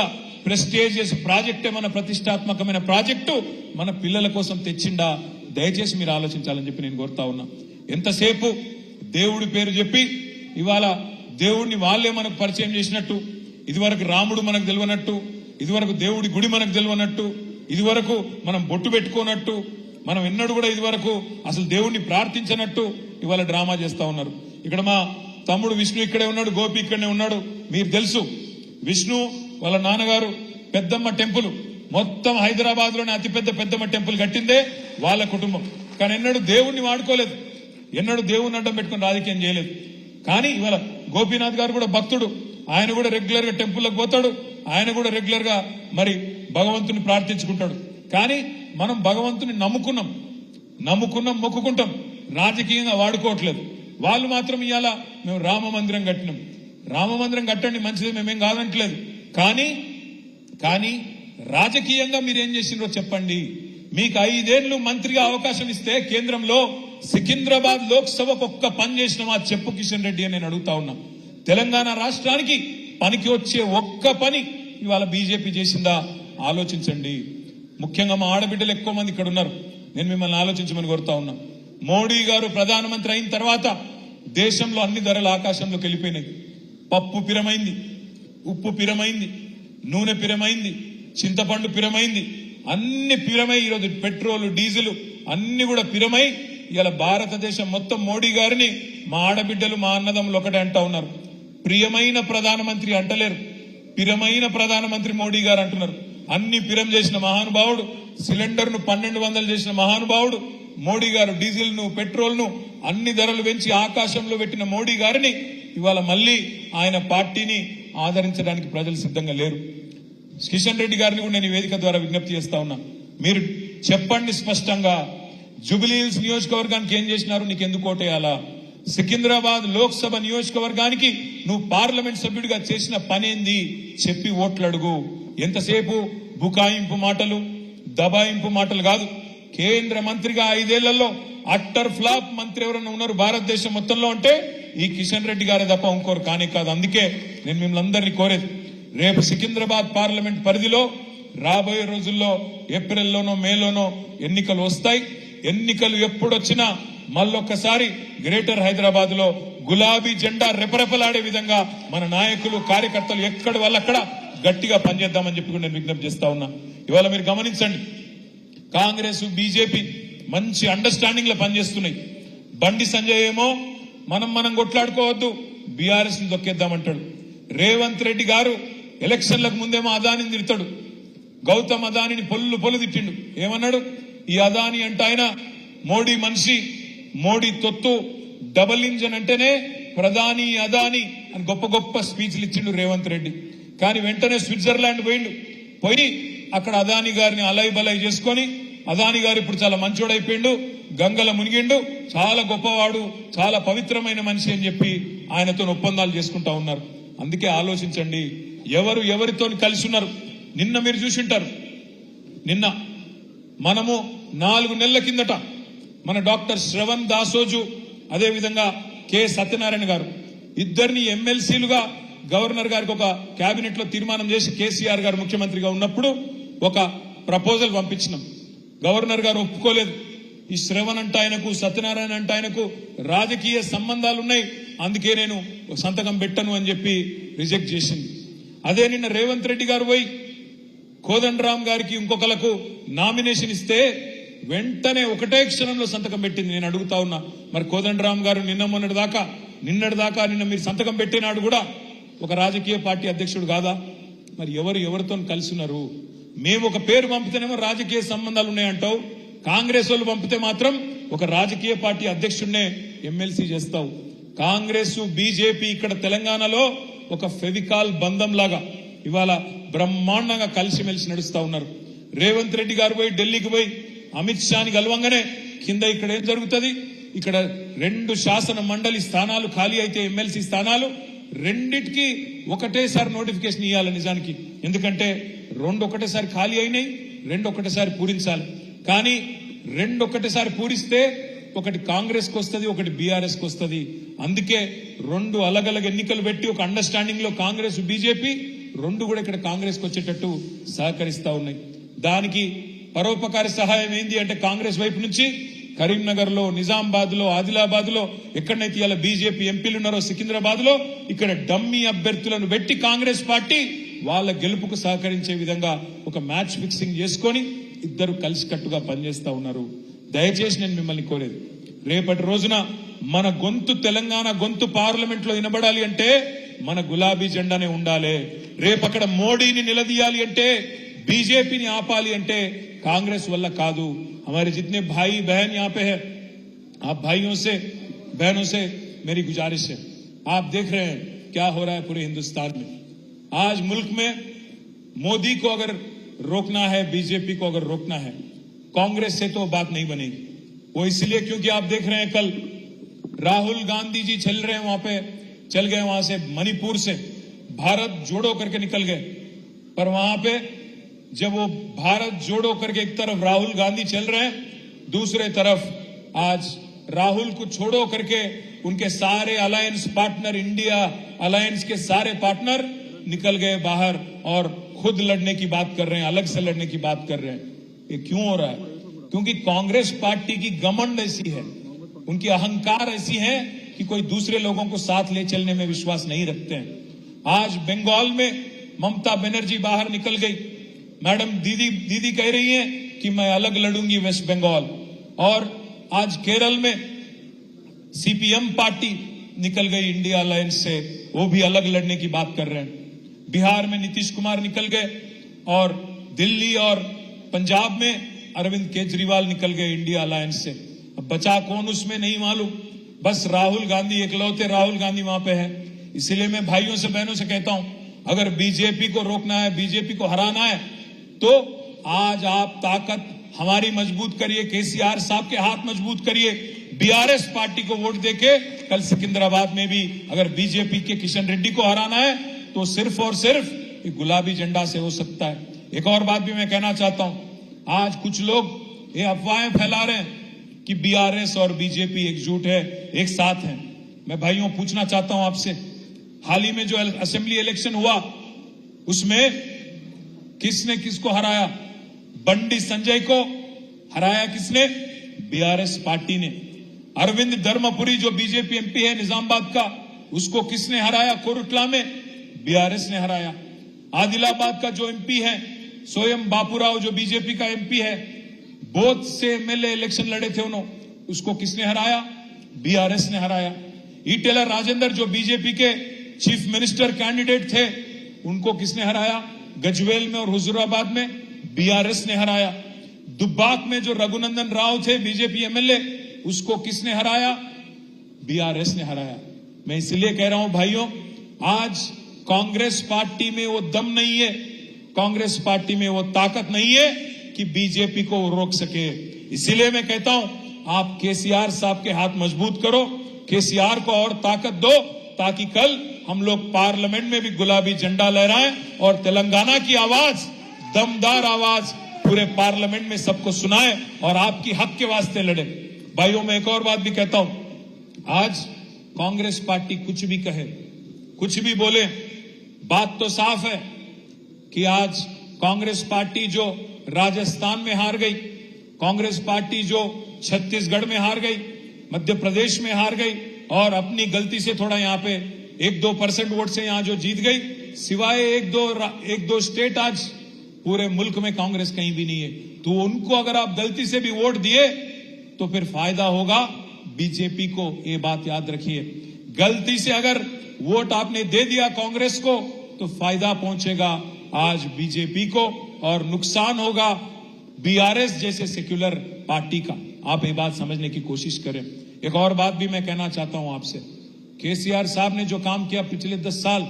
ప్రెస్టీజియస్ ప్రాజెక్ట్, ఏమన్నా ప్రతిష్టాత్మకమైన ప్రాజెక్టు మన పిల్లల కోసం తెచ్చిండా? దయచేసి మీరు ఆలోచించాలని చెప్పి నేను కోరుతా ఉన్నా. ఎంతసేపు దేవుడి పేరు చెప్పి ఇవాళ దేవుడిని వాళ్ళే మనకు పరిచయం చేసినట్టు, ఇదివరకు రాముడు మనకు తెలియనట్టు, ఇదివరకు దేవుడి గుడి మనకు తెలియనట్టు, ఇదివరకు మనం బొట్టు పెట్టుకోనట్టు, మనం ఎన్నడూ కూడా ఇదివరకు అసలు దేవుడిని ప్రార్థించినట్టు ఇవాళ డ్రామా చేస్తా ఉన్నారు. ఇక్కడ మా తమ్ముడు విష్ణు ఇక్కడే ఉన్నాడు, గోపి ఇక్కడనే ఉన్నాడు. మీకు తెలుసు విష్ణు వాళ్ళ నాన్నగారు పెద్దమ్మ టెంపుల్, మొత్తం హైదరాబాద్ లోనే అతిపెద్ద పెద్దమ్మ టెంపుల్ కట్టిందే వాళ్ళ కుటుంబం. కానీ ఎన్నడూ దేవుణ్ణి వాడుకోలేదు, ఎన్నడూ దేవుణ్ణి అడ్డం పెట్టుకుని రాజకీయం చేయలేదు. కానీ ఇవాళ గోపీనాథ్ గారు కూడా భక్తుడు, ఆయన కూడా రెగ్యులర్ గా టెంపుల్కి పోతాడు, ఆయన కూడా రెగ్యులర్ గా మరి భగవంతుని ప్రార్థించుకుంటాడు. కానీ మనం భగవంతుని నమ్ముకున్నాం, మొక్కుకుంటాం, రాజకీయంగా వాడుకోవట్లేదు. వాళ్ళు మాత్రం ఇవాళ మేము రామ మందిరం కట్టినాం, రామ మందిరం కట్టండి మంచిది, మేమేం కాదంటలేదు. కానీ రాజకీయంగా మీరేం చేసిండ్రో చెప్పండి. మీకు 5 ఏళ్లు మంత్రిగా అవకాశం ఇస్తే కేంద్రంలో సికింద్రాబాద్ లోక్సభకు ఒక్క పని చేసినామా చెప్పు కిషన్ రెడ్డి అని నేను అడుగుతా ఉన్నా. తెలంగాణ రాష్ట్రానికి పనికి వచ్చే ఒక్క పని ఇవాళ బీజేపీ చేసిందా ఆలోచించండి. ముఖ్యంగా మా ఆడబిడ్డలు ఎక్కువ మంది ఇక్కడ ఉన్నారు, నేను మిమ్మల్ని ఆలోచించమని కోరుతా ఉన్నా. మోడీ గారు ప్రధానమంత్రి అయిన తర్వాత దేశంలో అన్ని ధరలు ఆకాశంలోకి వెళ్ళిపోయినాయి. పప్పు పిరమైంది, ఉప్పు పిరమైంది, నూనె పిరమైంది, చింతపండు పిరమైంది, అన్ని పిరమై ఈరోజు పెట్రోల్ డీజిల్ అన్ని కూడా పిరమై ఇలా భారతదేశం మొత్తం మోడీ గారిని మా ఆడబిడ్డలు మా అన్నదమ్ములు ఒకటే అంటా ఉన్నారు. ప్రియమైన ప్రధానమంత్రి అంటలేరు, పిరమైన ప్రధానమంత్రి మోడీ గారు అంటున్నారు. అన్ని పిరం చేసిన మహానుభావుడు, సిలిండర్ ను 1200 చేసిన మహానుభావుడు మోడీ గారు. డీజిల్ ను పెట్రోల్ ను అన్ని ధరలు పెంచి ఆకాశంలో పెట్టిన మోడీ గారిని ఇవాళ మళ్ళీ ఆయన పార్టీని ఆదరించడానికి ప్రజలు సిద్ధంగా లేరు. కిషన్ రెడ్డి గారిని కూడా నేను వేదిక ద్వారా విజ్ఞప్తి చేస్తా ఉన్నా, మీరు చెప్పండి స్పష్టంగా, జూబ్లీ హిల్స్ నియోజకవర్గానికి ఏం చేసినారు, నీకు ఎందుకు ఓటేయాలా? సికింద్రాబాద్ లోక్సభ నియోజకవర్గానికి నువ్వు పార్లమెంట్ సభ్యుడిగా చేసిన పనేంది చెప్పి ఓట్లు అడుగు. ఎంతసేపు బుకాయింపు మాటలు, దబాయింపు మాటలు కాదు. కేంద్ర మంత్రిగా 5 ఏళ్లలో అట్టర్ ఫ్లాప్ మంత్రి ఎవరైనా ఉన్నారు భారతదేశం మొత్తంలో అంటే ఈ కిషన్ రెడ్డి గారే తప్ప ఇంకోరు కానే కాదు. అందుకే నేను మిమ్మల్ని అందరినీ కోరేది, రేపు సికింద్రాబాద్ పార్లమెంట్ పరిధిలో రాబోయే రోజుల్లో ఏప్రిల్లోనో మేలోనో ఎన్నికలు వస్తాయి. ఎన్నికలు ఎప్పుడొచ్చినా మళ్ళొక్కసారి గ్రేటర్ హైదరాబాద్ లో గులాబీ జెండా రెపరెపలాడే విధంగా మన నాయకులు కార్యకర్తలు ఎక్కడి వాళ్ళక్కడ గట్టిగా పనిచేద్దామని చెప్పి నేను విజ్ఞప్తి చేస్తా ఉన్నా. ఇవాళ మీరు గమనించండి, కాంగ్రెస్ బీజేపీ మంచి అండర్స్టాండింగ్ లో పనిచేస్తున్నాయి. బండి సంజయ్ ఏమో మనం కొట్లాడుకోవద్దు, బీఆర్ఎస్ ని దొక్కేద్దామంటాడు. రేవంత్ రెడ్డి గారు ఎలక్షన్లకు ముందేమో అదానిని తిడతాడు, గౌతమ్ అదానిని పొల్లు తిట్టిండు. ఏమన్నాడు? ఈ అదాని అంటే ఆయన మోడీ మనిషి, మోడీ తొత్తు, డబుల్ ఇంజన్ అంటేనే ప్రధాని అదాని అని గొప్ప గొప్ప స్పీచ్లు ఇచ్చిండు రేవంత్ రెడ్డి. కానీ వెంటనే స్విట్జర్లాండ్ పోయి అక్కడ అదాని గారిని అలై బలై చేసుకొని, అదాని గారు ఇప్పుడు చాలా మంచోడైపోయిండు, గంగల మునిగిండు, చాలా గొప్పవాడు, చాలా పవిత్రమైన మనిషి అని చెప్పి ఆయనతో ఒప్పందాలు చేసుకుంటా ఉన్నారు. అందుకే ఆలోచించండి, ఎవరితో కలిసి ఉన్నారు. నిన్న మీరు చూసింటారు, నిన్న మనము 4 నెలల కిందట మన డాక్టర్ శ్రవణ్ దాసోజు, అదేవిధంగా కె సత్యనారాయణ గారు ఇద్దరిని ఎమ్మెల్సీలుగా గవర్నర్ గారికి ఒక కేబినెట్ లో తీర్మానం చేసి కేసీఆర్ గారు ముఖ్యమంత్రిగా ఉన్నప్పుడు ఒక ప్రపోజల్ పంపించినాం. గవర్నర్ గారు ఒప్పుకోలేదు. ఈ శ్రవణ్ అంటే ఆయనకు, సత్యనారాయణ అంటే ఆయనకు రాజకీయ సంబంధాలున్నాయి, అందుకే నేను సంతకం పెట్టను అని చెప్పి రిజెక్ట్ చేసింది. అదే నిన్న రేవంత్ రెడ్డి గారు పోయి కోదండరామ్ గారికి ఇంకొకలకు నామినేషన్ ఇస్తే వెంటనే ఒకటే క్షణంలో సంతకం పెట్టింది. నేను అడుగుతా ఉన్నా, మరి కోదండరామ్ గారు నిన్నటి దాకా మీరు సంతకం పెట్టినాడు కూడా ఒక రాజకీయ పార్టీ అధ్యక్షుడు కాదా? మరి ఎవరితో కలిసి ఉన్నారు? మేము ఒక పేరు పంపితేనేమో రాజకీయ సంబంధాలు ఉన్నాయంటావు, కాంగ్రెస్ వాళ్ళు పంపితే మాత్రం ఒక రాజకీయ పార్టీ అధ్యక్షుడినే ఎమ్మెల్సీ చేస్తావు. కాంగ్రెస్ బీజేపీ ఇక్కడ తెలంగాణలో ఒక ఫెవికాల్ బంధం లాగా ఇవాళ బ్రహ్మాండంగా కలిసిమెలిసి నడుస్తా ఉన్నారు. రేవంత్ రెడ్డి గారు పోయి ఢిల్లీకి పోయి అమిత్ షాని కలవంగానే కింద ఇక్కడ ఏం జరుగుతుంది? ఇక్కడ 2 శాసన మండలి స్థానాలు ఖాళీ అయితే ఎమ్మెల్సీ స్థానాలు రెండిటికి ఒకటేసారి నోటిఫికేషన్ ఇవ్వాలి నిజానికి. ఎందుకంటే 2 ఒకటేసారి ఖాళీ అయినాయి, 2 ఒకటేసారి పూరించాలి. కానీ 2 ఒకటేసారి పూరిస్తే ఒకటి కాంగ్రెస్ కు వస్తుంది, ఒకటి బీఆర్ఎస్ కు వస్తుంది. అందుకే 2 అలగలగ ఎన్నికలు పెట్టి ఒక అండర్స్టాండింగ్ లో కాంగ్రెస్ బీజేపీ 2 కూడా ఇక్కడ కాంగ్రెస్ కు వచ్చేటట్టు సహకరిస్తా ఉన్నాయి. దానికి పరోపకారి సహాయం ఏంది అంటే కాంగ్రెస్ వైపు నుంచి కరీంనగర్ లో, నిజామాబాద్ లో, ఆదిలాబాద్ లో ఎక్కడైతే ఇలా బీజేపీ ఎంపీలు ఉన్నారో సికింద్రాబాద్ లో ఇక్కడ డమ్మీ అభ్యర్థులను పెట్టి కాంగ్రెస్ పార్టీ వాళ్ళ గెలుపుకు సహకరించే విధంగా ఒక మ్యాచ్ ఫిక్సింగ్ చేసుకొని ఇద్దరు కలిసికట్టుగా పనిచేస్తా ఉన్నారు. దయచేసి నేను మిమ్మల్ని కోరేది, రేపటి రోజున మన గొంతు, తెలంగాణ గొంతు పార్లమెంట్ లో వినబడాలి అంటే మన గులాబీ జెండానే ఉండాలి. రేపు అక్కడ మోడీని నిలదీయాలి అంటే, బీజేపీని ఆపాలి అంటే कांग्रेस वाला कादू. हमारे जितने भाई बहन यहाँ पे है, आप भाइयों से बहनों से मेरी गुजारिश है, आप देख रहे हैं क्या हो रहा है पूरे हिंदुस्तान में. आज मुल्क में मोदी को अगर रोकना है, बीजेपी को अगर रोकना है, कांग्रेस से तो बात नहीं बनेगी. वो इसलिए क्योंकि आप देख रहे हैं कल राहुल गांधी जी चल रहे हैं, वहां पे चल गए, वहां से मणिपुर से भारत जोड़ो करके निकल गए. पर वहां पे जब वो भारत जोड़ो करके एक तरफ राहुल गांधी चल रहे हैं, दूसरे तरफ आज राहुल को छोड़ो करके उनके सारे अलायंस पार्टनर, इंडिया अलायंस के सारे पार्टनर निकल गए बाहर और खुद लड़ने की बात कर रहे हैं, अलग से लड़ने की बात कर रहे हैं. ये क्यों हो रहा है? क्योंकि कांग्रेस पार्टी की घमंड ऐसी है, उनकी अहंकार ऐसी है कि कोई दूसरे लोगों को साथ ले चलने में विश्वास नहीं रखते हैं. आज बंगाल में ममता बनर्जी बाहर निकल गई. मैडम दीदी कह रही हैं कि मैं अलग लड़ूंगी वेस्ट बंगाल. और आज केरल में सीपीएम पार्टी निकल गई इंडिया अलायंस से, वो भी अलग लड़ने की बात कर रहे हैं. बिहार में नीतीश कुमार निकल गए और दिल्ली और पंजाब में अरविंद केजरीवाल निकल गए इंडिया अलायंस से. अब बचा कौन उसमें नहीं मालूम, बस राहुल गांधी, इकलौते राहुल गांधी वहां पे है. इसलिए मैं भाइयों से बहनों से कहता हूं, अगर बीजेपी को रोकना है, बीजेपी को हराना है, तो आज आप ताकत हमारी मजबूत करिए, केसीआर साहब के हाथ मजबूत करिए. बीआरएस पार्टी को वोट देके कल सिकंदराबाद में भी अगर बीजेपी के किशन रेड्डी को हराना है तो सिर्फ और सिर्फ गुलाबी झंडा से हो सकता है. एक और बात भी मैं कहना चाहता हूं, आज कुछ लोग ये अफवाहें फैला रहे हैं कि बीआरएस और बीजेपी एकजुट है, एक साथ है। मैं भाइयों पूछना चाहता हूं आपसे, हाल ही में जो असेंबली इलेक्शन हुआ उसमें किसने किसको हराया? बंडी संजय को हराया किसने? बीआरएस पार्टी ने। अरविंद धर्मपुरी जो बीजेपी एमपी है निजामाबाद का, उसको किसने हराया? कोरुटला में बीआरएस ने हराया। आदिलाबाद का जो एमपी है स्वयं बापूराव जो बीजेपी का एमपी है, बोथ से एमएलए इलेक्शन लड़े थे उन्होंने, उसको किसने हराया? बीआरएस ने हराया। ईटेलर राजेंद्र जो बीजेपी के चीफ मिनिस्टर कैंडिडेट थे, उनको किसने हराया? गजवेल में और हुजूराबाद में बीआरएस ने हराया। दुब्बाक में जो रघुनंदन राव थे बीजेपी एमएलए, उसको किसने हराया? बीआरएस ने हराया। मैं इसलिए कह रहा हूं भाइयों, आज कांग्रेस पार्टी में वो दम नहीं है, कांग्रेस पार्टी में वो ताकत नहीं है कि बीजेपी को रोक सके। इसीलिए मैं कहता हूं, आप केसीआर साहब के हाथ मजबूत करो, केसीआर को और ताकत दो, ताकि कल हम लोग पार्लियामेंट में भी गुलाबी झंडा लहराएं और तेलंगाना की आवाज, दमदार आवाज पूरे पार्लियामेंट में सबको सुनाए और आपकी हक के वास्ते लड़े। भाइयों, मैं एक और बात भी कहता हूं, आज कांग्रेस पार्टी कुछ भी कहे, कुछ भी बोले, बात तो साफ है कि आज कांग्रेस पार्टी जो राजस्थान में हार गई, कांग्रेस पार्टी जो छत्तीसगढ़ में हार गई, मध्य प्रदेश में हार गई और अपनी गलती से थोड़ा यहां पे 1-2% वोट से यहां जो जीत गई, सिवाय एक दो स्टेट आज पूरे मुल्क में कांग्रेस कहीं भी नहीं है। तो उनको अगर आप गलती से भी वोट दिए तो फिर फायदा होगा बीजेपी को, ये बात याद रखिए। गलती से अगर वोट आपने दे दिया कांग्रेस को तो फायदा पहुंचेगा आज बीजेपी को और नुकसान होगा बीआरएस जैसे सेक्युलर पार्टी का। आप ये बात समझने की कोशिश करें। एक और बात भी मैं कहना चाहता हूं आपसे, केसीआर साहब ने जो काम किया पिछले 10 साल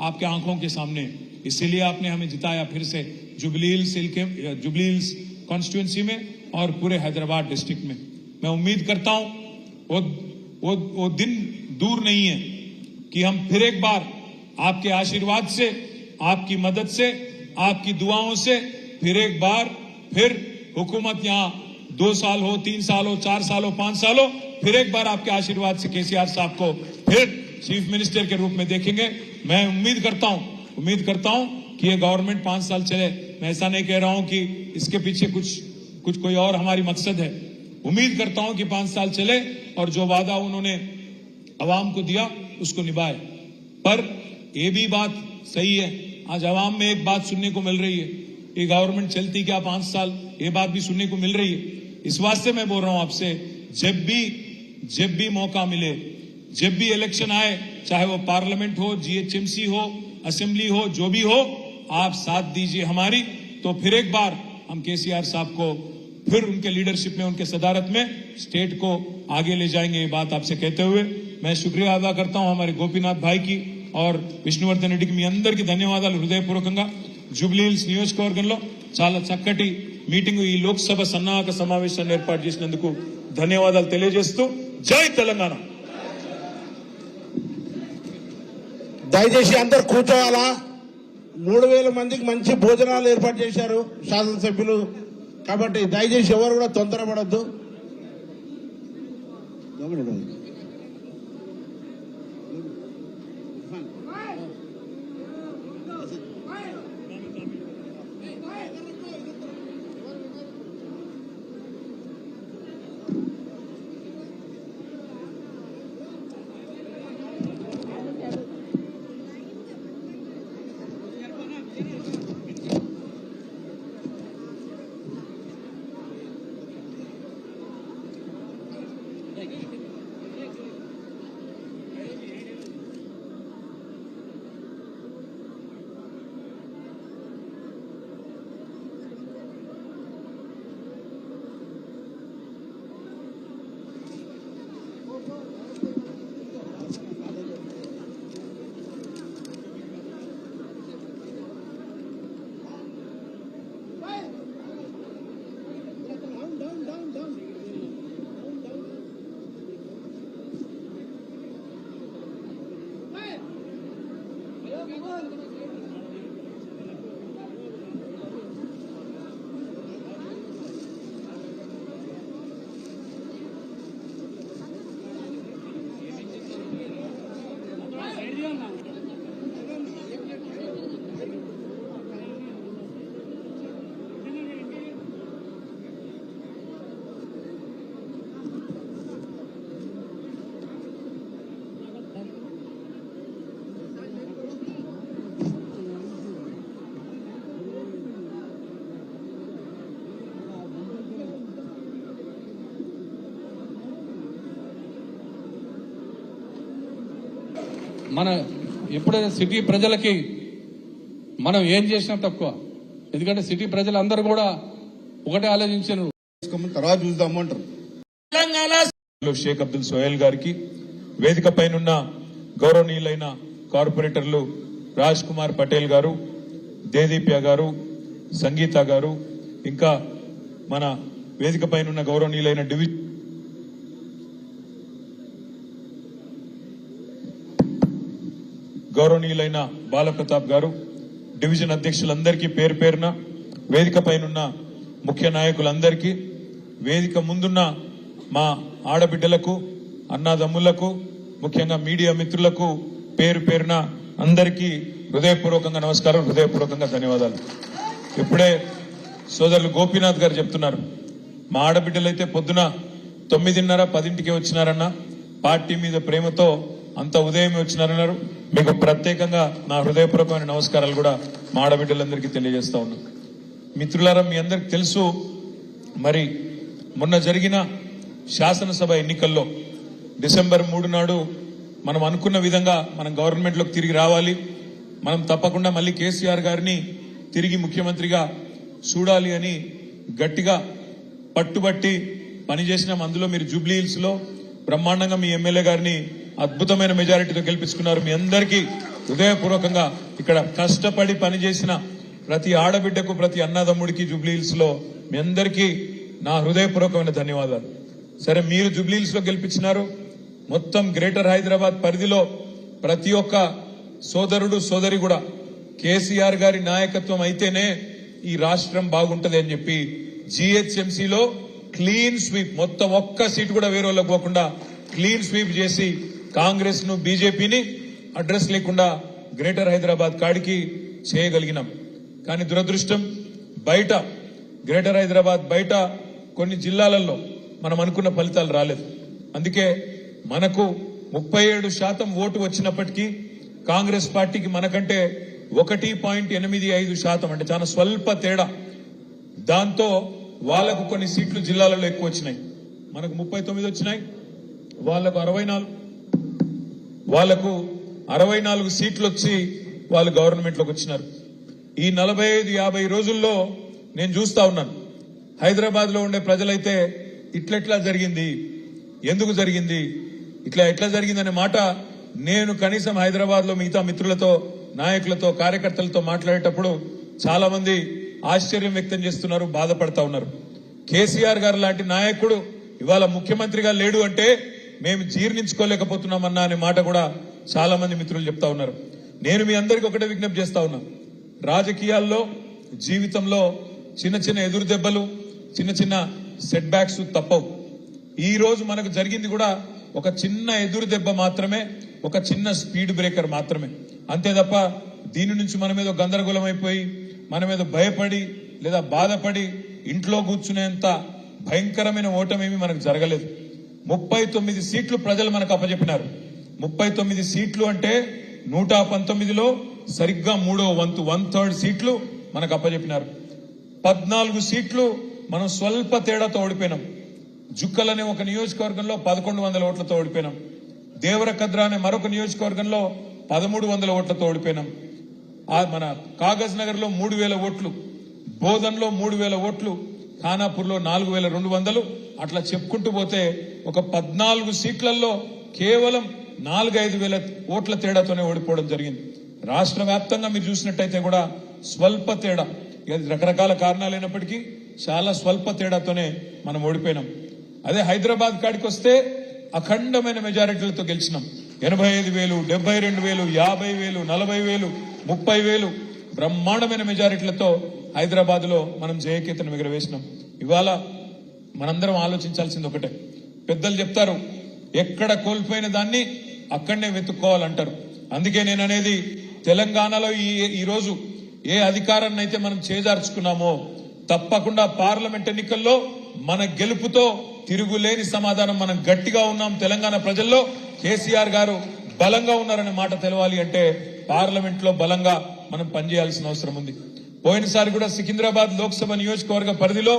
आपके आंखों के सामने, इसीलिए आपने हमें जिताया फिर से जुबली हिल्स कॉन्स्टिट्यूंसी में और पूरे हैदराबाद डिस्ट्रिक्ट में। मैं उम्मीद करता हूं वो दिन दूर नहीं है कि हम फिर एक बार आपके आशीर्वाद से, आपकी मदद से, आपकी दुआओं से फिर एक बार फिर हुकूमत यहां 2 साल हो, 3 साल हो, 4 साल हो, 5 साल हो, फिर एक बार आपके आशीर्वाद से केसीआर साहब को फिर चीफ मिनिस्टर के रूप में देखेंगे। मैं उम्मीद करता हूं कि ये गवर्नमेंट 5 साल चले। मैं ऐसा नहीं कह रहा हूं कि इसके पीछे कुछ कोई और हमारी मकसद है। उम्मीद करता हूं कि 5 साल चले और जो वादा उन्होंने अवाम को दिया उसको निभाए। पर यह भी बात सही है, आज अवाम में एक बात सुनने को मिल रही है, ये गवर्नमेंट चलती क्या 5 साल, ये बात भी सुनने को मिल रही है। इस वास्ते मैं बोल रहा हूं आपसे, जब भी मौका मिले, जब भी इलेक्शन आए, चाहे वो पार्लियामेंट हो, जीएचएमसी हो, असेंबली हो, जो भी हो, आप साथ दीजिए हमारी, तो फिर एक बार हम केसीआर साहब को फिर उनके लीडरशिप में, उनके सदारत में स्टेट को आगे ले जाएंगे। ये बात आपसे कहते हुए मैं शुक्रिया अदा करता हूं हमारे गोपीनाथ भाई की और విష్ణువర్ధన్ రెడ్డికి మీ అందరికీ ధన్యవాదాలు హృదయపూర్వకంగా। జూబ్లీ హిల్స్ నియోజకవర్గంలో చాలా చక్కటి మీటింగ్, ఈ లోక్సభ సన్నాహక సమావేశాన్ని ఏర్పాటు చేసినందుకు ధన్యవాదాలు తెలియజేస్తూ జై తెలంగాణ। దయచేసి అందరు కూర్చోవాలా। 3000 మందికి మంచి భోజనాలు ఏర్పాటు చేశారు శాసనసభ్యులు, కాబట్టి దయచేసి ఎవరు కూడా తొందరపడద్దు। మన ఎప్పుడైతే సిటీ ప్రజలకి మనం ఏం చేసినా తక్కువ. ఎందుకంటే సిటీ ప్రజలందరూ కూడా ఒకటే ఆలోచించారు, తర్వాత చూద్దాము అంటారు. తెలంగాణ షేక్ అబ్దుల్ సోహెల్ గారికి, వేదిక పైనున్న గౌరవనీయులైన కార్పొరేటర్లు రాజ్ కుమార్ పటేల్ గారు, దేదీప్య గారు, సంగీత గారు, ఇంకా మన వేదిక పైనున్న గౌరవనీయులైన గౌరవనీయులైన బాలప్రతాప్ గారు, డివిజన్ అధ్యక్షులందరికీ పేరు పేరున, వేదిక పైనున్న ముఖ్య నాయకులందరికీ, వేదిక ముందున్న మా ఆడబిడ్డలకు, అన్నాదమ్ములకు, ముఖ్యంగా మీడియా మిత్రులకు పేరు పేరున అందరికీ హృదయపూర్వకంగా నమస్కారం, హృదయపూర్వకంగా ధన్యవాదాలు. ఇప్పుడే సోదరులు గోపీనాథ్ గారు చెప్తున్నారు, మా ఆడబిడ్డలైతే పొద్దున 9:30, 10ంటికే వచ్చినారన్న, పార్టీ మీద ప్రేమతో అంత ఉదయమే వచ్చినారన్నారు. మీకు ప్రత్యేకంగా నా హృదయపూర్వకమైన నమస్కారాలు కూడా మా ఆడబిడ్డలందరికీ తెలియజేస్తా ఉన్నా. మిత్రులారా, మీ అందరికి తెలుసు, మరి మొన్న జరిగిన శాసనసభ ఎన్నికల్లో డిసెంబర్ 3 నాడు మనం అనుకున్న విధంగా మనం గవర్నమెంట్లోకి తిరిగి రావాలి, మనం తప్పకుండా మళ్ళీ కేసీఆర్ గారిని తిరిగి ముఖ్యమంత్రిగా చూడాలి అని గట్టిగా పట్టుబట్టి పనిచేసినాం. అందులో మీరు జూబ్లీ హిల్స్ లో బ్రహ్మాండంగా మీ ఎమ్మెల్యే గారిని అద్భుతమైన మెజారిటీతో గెలిపించుకున్నారు. మీ అందరికీ హృదయపూర్వకంగా ఇక్కడ కష్టపడి పనిచేసిన ప్రతి ఆడబిడ్డకు, ప్రతి అన్నదమ్ముడికి జూబ్లీ హిల్స్ లో మీ అందరికీ నా హృదయపూర్వకమైన ధన్యవాదాలు. సరే, మీరు జూబ్లీ హిల్స్ లో గెలిపించినారు. మొత్తం గ్రేటర్ హైదరాబాద్ పరిధిలో ప్రతి ఒక్క సోదరుడు సోదరి కూడా కేసీఆర్ గారి నాయకత్వం అయితేనే ఈ రాష్ట్రం బాగుంటది అని చెప్పి జీహెచ్ఎంసీలో క్లీన్ స్వీప్, మొత్తం ఒక్క సీటు కూడా వేరే వాళ్ళకి పోకుండా క్లీన్ స్వీప్ చేసి కాంగ్రెస్ ను, బీజేపీని అడ్రస్ లేకుండా గ్రేటర్ హైదరాబాద్ కాడికి చేయగలిగినాం. కానీ దురదృష్టం, బయట గ్రేటర్ హైదరాబాద్ బయట కొన్ని జిల్లాలలో మనం అనుకున్న ఫలితాలు రాలేదు. అందుకే మనకు 37% ఓటు వచ్చినప్పటికీ కాంగ్రెస్ పార్టీకి మనకంటే 1.85% అంటే చాలా స్వల్ప తేడా. దాంతో వాళ్లకు కొన్ని సీట్లు జిల్లాలలో ఎక్కువ వచ్చినాయి. మనకు 39 వచ్చినాయి, వాళ్లకు 64 సీట్లు వచ్చి వాళ్ళు గవర్నమెంట్ లోకి వచ్చినారు. ఈ 45-50 రోజుల్లో నేను చూస్తా ఉన్నాను, హైదరాబాద్ లో ఉండే ప్రజలైతే ఇట్లెట్లా జరిగింది, ఎందుకు జరిగింది, ఎట్లా జరిగింది అనే మాట నేను కనీసం హైదరాబాద్ లో మిగతా మిత్రులతో, నాయకులతో, కార్యకర్తలతో మాట్లాడేటప్పుడు చాలా మంది ఆశ్చర్యం వ్యక్తం చేస్తున్నారు, బాధపడతా ఉన్నారు. కేసీఆర్ గారు లాంటి నాయకుడు ఇవాళ ముఖ్యమంత్రిగా లేడు అంటే మేము జీర్ణించుకోలేకపోతున్నామన్నా అనే మాట కూడా చాలా మంది మిత్రులు చెప్తా ఉన్నారు. నేను మీ అందరికీ ఒకటే విజ్ఞప్తి చేస్తా ఉన్నా, రాజకీయాల్లో, జీవితంలో చిన్న చిన్న ఎదురు దెబ్బలు, చిన్న చిన్న సెట్ బ్యాక్స్ తప్పవు. ఈ రోజు మనకు జరిగింది కూడా ఒక చిన్న ఎదురు దెబ్బ మాత్రమే, ఒక చిన్న స్పీడ్ బ్రేకర్ మాత్రమే. అంతే తప్ప దీని నుంచి మన మీద గందరగోళం అయిపోయి, మన మీద భయపడి లేదా బాధపడి ఇంట్లో కూర్చునేంత భయంకరమైన ఓటమేమి మనకు జరగలేదు. 39 సీట్లు ప్రజలు మనకు అప్పచెప్పినారు. 39 సీట్లు అంటే 119లో సరిగ్గా 3వ వంతు, 1/3 సీట్లు మనకు అప్పచెప్పినారు. 14 సీట్లు మనం స్వల్ప తేడాతో ఓడిపోయినాం. జుక్కలనే ఒక నియోజకవర్గంలో 1100 ఓట్లతో ఓడిపోయినాం. దేవరకద్ర అనే మరొక నియోజకవర్గంలో 1300 ఓట్లతో ఓడిపోయినాం. మన కాగజ్ నగర్ లో 3000 ఓట్లు, బోధన్లో 3000 ఓట్లు, ఖానాపూర్లో 4200, అట్లా చెప్పుకుంటూ పోతే ఒక 14 సీట్లలో కేవలం 4-5 వేల ఓట్ల తేడాతోనే ఓడిపోవడం జరిగింది. రాష్ట్ర వ్యాప్తంగా మీరు చూసినట్టయితే కూడా స్వల్ప తేడా, ఇది రకరకాల కారణాలైనప్పటికీ చాలా స్వల్ప తేడాతోనే మనం ఓడిపోయినాం. అదే హైదరాబాద్ కాడికి వస్తే అఖండమైన మెజారిటీలతో గెలిచినాం. 85,000, 72,000, 50,000, 40,000, 30,000 బ్రహ్మాండమైన మెజారిటీలతో హైదరాబాద్ లో మనం జయకేతనం ఎగురవేసినాం. ఇవాళ మనందరం ఆలోచించాల్సింది ఒకటే, పెద్దలు చెప్తారు, ఎక్కడ కోల్పోయిన దాన్ని అక్కడనే వెతుక్కోవాలంటారు. అందుకే నేను అనేది, తెలంగాణలో ఈ రోజు ఏ అధికారాన్ని అయితే మనం చేజార్చుకున్నామో తప్పకుండా పార్లమెంట్ ఎన్నికల్లో మన గెలుపుతో తిరుగులేని సమాధానం. మనం గట్టిగా ఉన్నాం, తెలంగాణ ప్రజల్లో కేసీఆర్ గారు బలంగా ఉన్నారనే మాట తెలవాలి అంటే పార్లమెంట్ లో బలంగా మనం పనిచేయాల్సిన అవసరం ఉంది. పోయినసారి కూడా సికింద్రాబాద్ లోక్సభ నియోజకవర్గ పరిధిలో